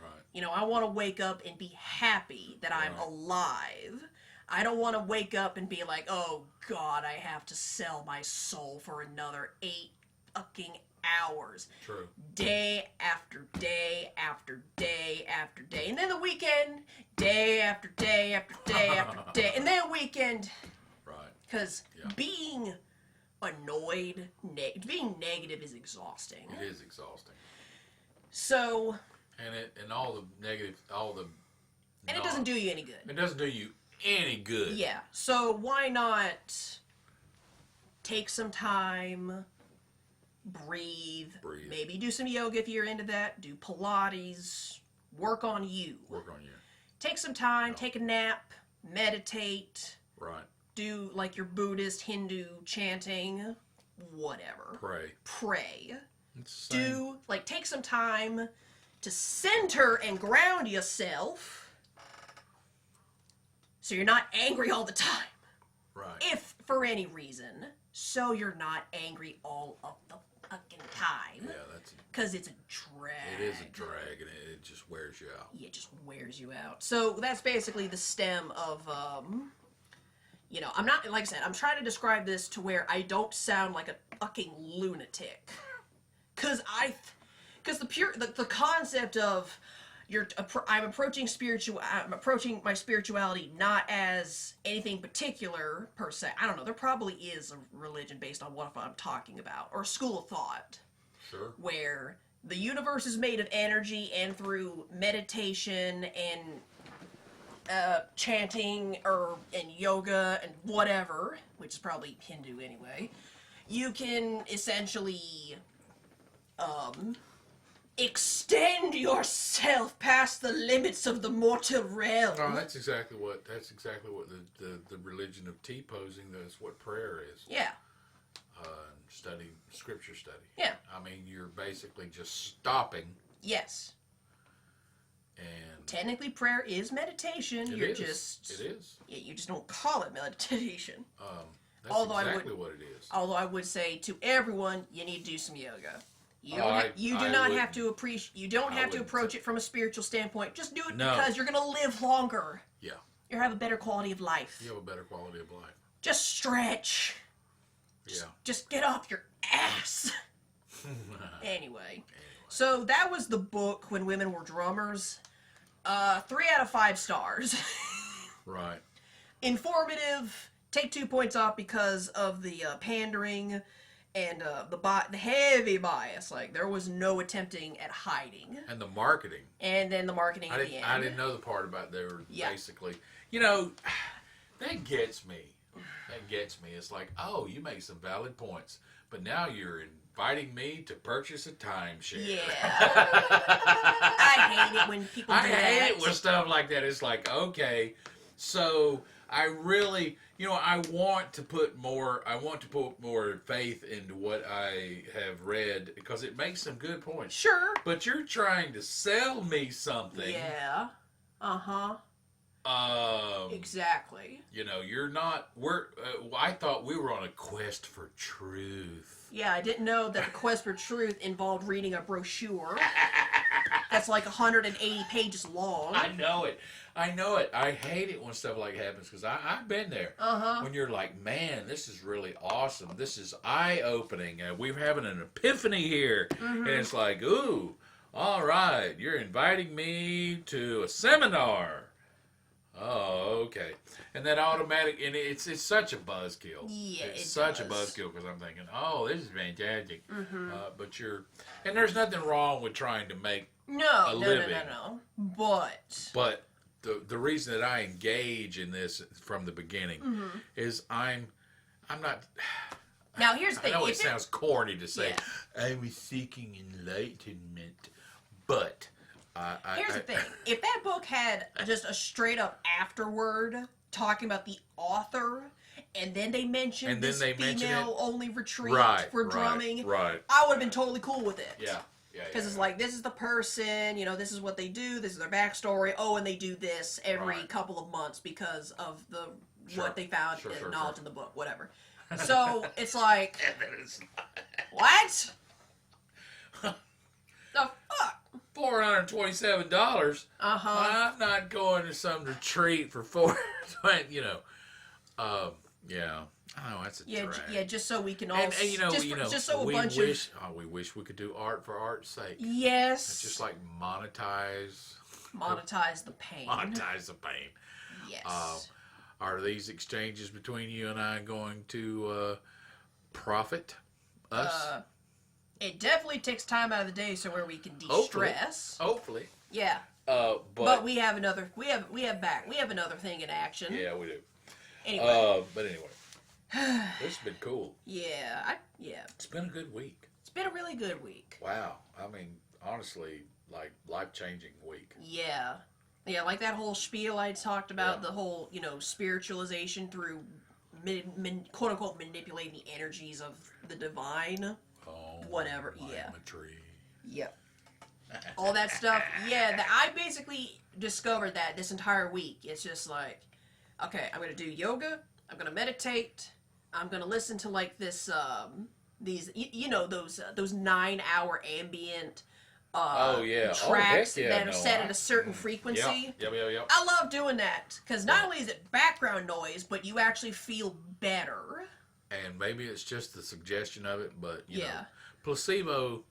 right. You know, I want to wake up and be happy that I'm alive. I don't want to wake up and be like, oh God, I have to sell my soul for another 8 fucking hours. True. Day after day after day after day. And then the weekend, day after day after day after day. And then weekend. Right. Because being annoyed, being negative is exhausting. It is exhausting. So. And all the negative, And it doesn't do you any good. It doesn't do you any good. Yeah. So why not take some time, breathe, maybe do some yoga if you're into that, do Pilates, work on you. Work on you. Take some time, take a nap, meditate. Right. Do like your Buddhist, Hindu chanting, whatever. Pray. Take some time to center and ground yourself so you're not angry all the time. Right. If for any reason, so you're not angry all of the fucking time. Yeah, that's... Because it's a drag. It is a drag, and it just wears you out. Yeah, it just wears you out. So that's basically the stem of, you know, I'm not, like I said, I'm trying to describe this to where I don't sound like a fucking lunatic. Because the concept of I'm approaching my spirituality not as anything particular per se. I don't know. There probably is a religion based on what I'm talking about, or a school of thought. Sure. Where the universe is made of energy, and through meditation and chanting and yoga and whatever, which is probably Hindu anyway, you can essentially extend yourself past the limits of the mortal realm. Oh, that's exactly what the religion of tea posing. That's what prayer is. Yeah. Scripture study. Yeah. I mean, you're basically just stopping. Yes. And technically, prayer is meditation. It is. Yeah, you just don't call it meditation. That's exactly what it is. Although I would say to everyone, you need to do some yoga. You do I not wouldn't. have to approach it from a spiritual standpoint. Just do it No. because you're going to live longer. Yeah. You'll have a better quality of life. You have a better quality of life. Just stretch. Just get off your ass. Anyway. So that was the book, When Women Were Drummers. 3 out of 5 stars. Right. Informative. Take 2 points off because of the pandering and the heavy bias. Like, there was no attempting at hiding. And the marketing. And then the marketing at the end. I didn't know the part about they were basically... You know, that gets me. It's like, oh, you make some valid points, but now you're inviting me to purchase a timeshare. Yeah. I hate it when people do that. I hate it when stuff like that. It's like, okay, so I really, I want to put more faith into what I have read because it makes some good points. Sure. But you're trying to sell me something. Yeah. Uh-huh. Exactly. You're not. I thought we were on a quest for truth. Yeah, I didn't know that the quest for truth involved reading a brochure that's like 180 pages long. I know it. I hate it when stuff like that happens because I've been there. Uh-huh. When you're like, man, this is really awesome. This is eye-opening. We're having an epiphany here. Mm-hmm. And it's like, ooh, all right, you're inviting me to a seminar. Oh, okay. And that automatic, and it's such a buzzkill. Yeah, it's such a buzzkill because I'm thinking, oh, this is fantastic. Mm-hmm. And there's nothing wrong with trying to make no, a living. No. But the reason that I engage in this from the beginning is I'm not. Now here's the thing. I know it sounds corny to say I was seeking enlightenment. But Here's the thing: if that book had just a straight up afterword talking about the author, and then they mentioned this female only retreat for drumming, I would have been totally cool with it. Yeah. Because it's like, this is the person, this is what they do, this is their backstory. Oh, and they do this every couple of months because of what they found in knowledge in the book, whatever. So it's like, what? The fuck? $427. I'm not going to some retreat for yeah. Oh, that's a drag. Yeah, just so we can all just so we wish we could do art for art's sake. Yes. It's just like monetize the pain. Monetize the pain. Yes. Are these exchanges between you and I going to profit us? It definitely takes time out of the day so where we can de-stress. Hopefully. Yeah. But we have another another thing in action. Yeah, we do. Anyway. But anyway. This has been cool. Yeah. It's been a good week. It's been a really good week. Wow. I mean, honestly, like, life-changing week. Yeah. Yeah, like that whole spiel I talked about, the whole, spiritualization through quote-unquote manipulating the energies of the divine. Oh, whatever. Geometry. Yep. All that stuff. Yeah, I basically discovered that this entire week. It's just like, okay, I'm going to do yoga. I'm going to meditate. I'm going to listen to like this, those 9-hour ambient tracks that are set at a certain frequency. Yep. I love doing that because not only is it background noise, but you actually feel better. And maybe it's just the suggestion of it, but you know, placebo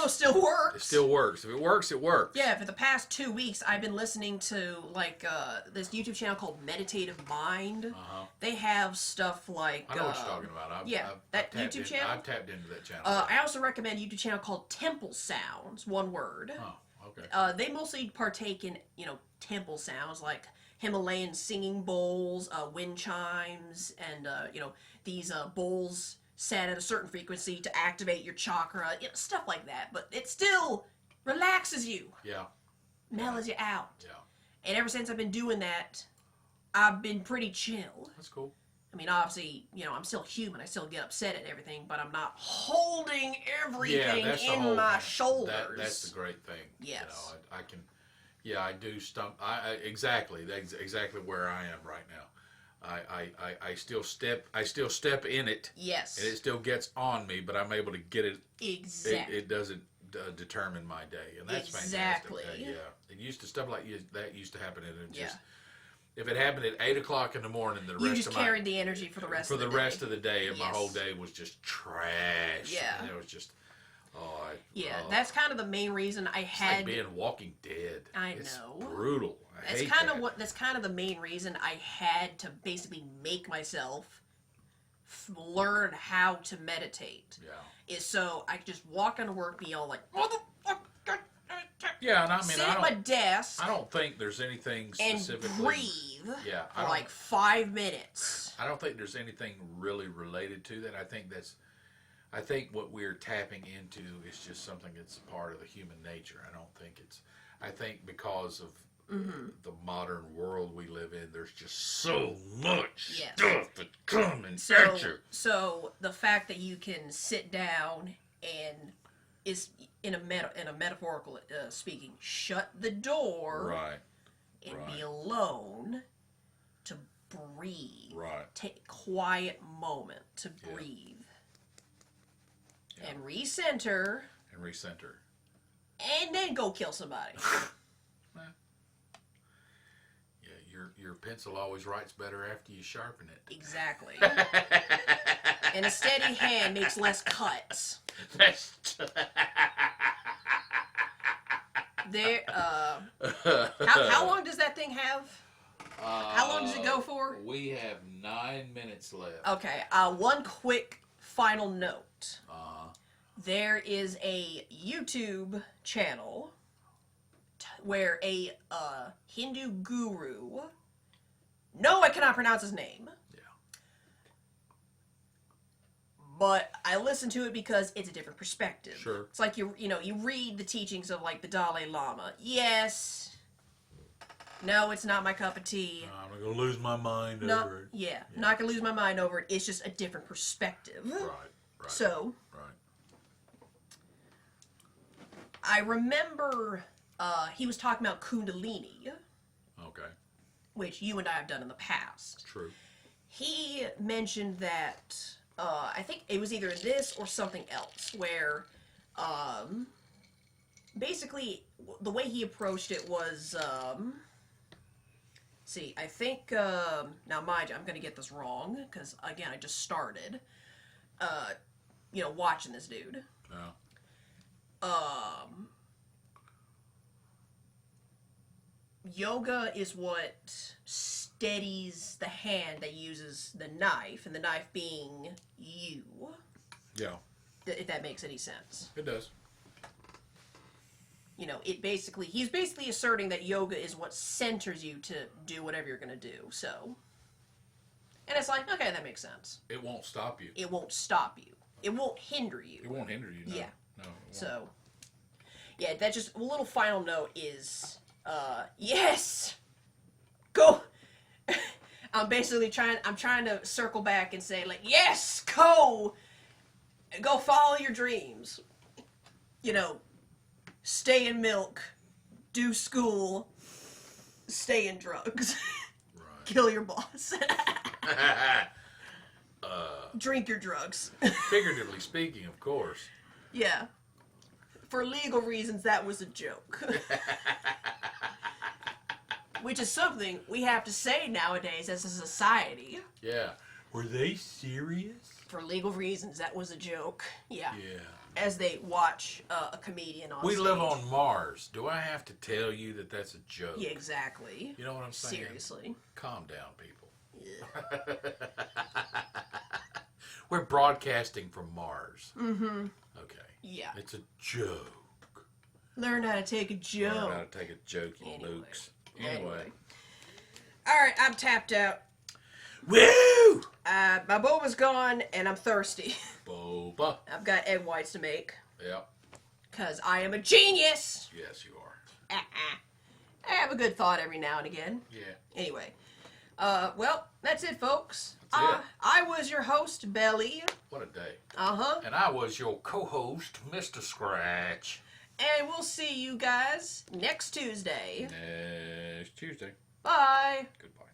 still works. It still works. If it works, it works. Yeah, for the past 2 weeks, I've been listening to like this YouTube channel called Meditative Mind. They have stuff like I know what you're talking about. That YouTube channel. I've tapped into that channel. I also recommend a YouTube channel called Temple Sounds. One word. Oh, okay. They mostly partake in temple sounds like Himalayan singing bowls, wind chimes, and these bowls set at a certain frequency to activate your chakra, stuff like that. But it still relaxes you. Yeah. Mellows you out. Yeah. And ever since I've been doing that, I've been pretty chill. That's cool. I mean, obviously, I'm still human. I still get upset at everything, but I'm not holding everything in my shoulders. That's the great thing. Yes. I can. Yeah, I do stump. Exactly. That's exactly where I am right now. I still step in it. Yes. And it still gets on me, but I'm able to get it. Exactly. It doesn't determine my day, and that's exactly. fantastic. It used to stuff like that used to happen, and it just if it happened at 8 o'clock in the morning, you just carried the energy for the rest of the day. rest of the day, and my whole day was just trash. Yeah. And it was just. That's kind of the main reason I had. It's like being Walking Dead. It's brutal. That's kind of the main reason I had to basically make myself learn how to meditate. Yeah. Is so I could just walk into work, be all like, motherfucker. Yeah, and I mean, sit at my desk. I don't think there's anything specifically. And breathe. Yeah. For like 5 minutes. I don't think there's anything really related to that. I think what we're tapping into is just something that's part of the human nature. I think because of the modern world we live in, there's just so much stuff that comes at you. So the fact that you can sit down and is in a metaphorical speaking, shut the door and be alone to breathe. Take a quiet moment to breathe. And recenter. And then go kill somebody. Your pencil always writes better after you sharpen it. Exactly. And a steady hand makes less cuts. There. How long does that thing have? How long does it go for? We have 9 minutes left. Okay. One quick final note. There is a YouTube channel where a Hindu guru. No, I cannot pronounce his name. Yeah. But I listen to it because it's a different perspective. Sure. It's like you read the teachings of like the Dalai Lama. Yes. No, it's not my cup of tea. I'm not gonna lose my mind over it. Yeah, not gonna lose my mind over it. It's just a different perspective. Right. So. Right. I remember he was talking about Kundalini. Okay. Which you and I have done in the past. True. He mentioned that, I think it was either this or something else, where, basically, the way he approached it was, see, I think, now mind you, I'm going to get this wrong, because, again, I just started, watching this dude. Yeah. Yoga is what steadies the hand that uses the knife, and the knife being you. Yeah. If that makes any sense. It does. He's basically asserting that yoga is what centers you to do whatever you're going to do, so. And it's like, okay, that makes sense. It won't stop you. It won't stop you. It won't hinder you. It won't hinder you, no. Yeah. No, it won't. So, yeah, that just, a little final note is, yes! Go! I'm trying to circle back and say, like, yes! Go follow your dreams. Stay in milk, do school, stay in drugs. Right. Kill your boss. Drink your drugs. Figuratively speaking, of course. Yeah. For legal reasons, that was a joke. Which is something we have to say nowadays as a society. Yeah. Were they serious? For legal reasons, that was a joke. Yeah. Yeah. As they watch a comedian on We stage. live on Mars. Do I have to tell you that that's a joke? Yeah, exactly. You know what I'm saying? Seriously. Calm down, people. Yeah. We're broadcasting from Mars. Mm-hmm. Okay. Yeah. It's a joke. Learn how to take a joke. Learn how to take a joke, you nukes. Anyway. Alright, I'm tapped out. Woo! My boba's gone, and I'm thirsty. Boba. I've got egg whites to make. Yep. Because I am a genius. Yes, you are. I have a good thought every now and again. Yeah. Anyway. Well, that's it, folks. That's it. I was your host, Bel-E. What a day. Uh-huh. And I was your co-host, Mr. Scratch. And we'll see you guys next Tuesday. Next Tuesday. Bye. Goodbye.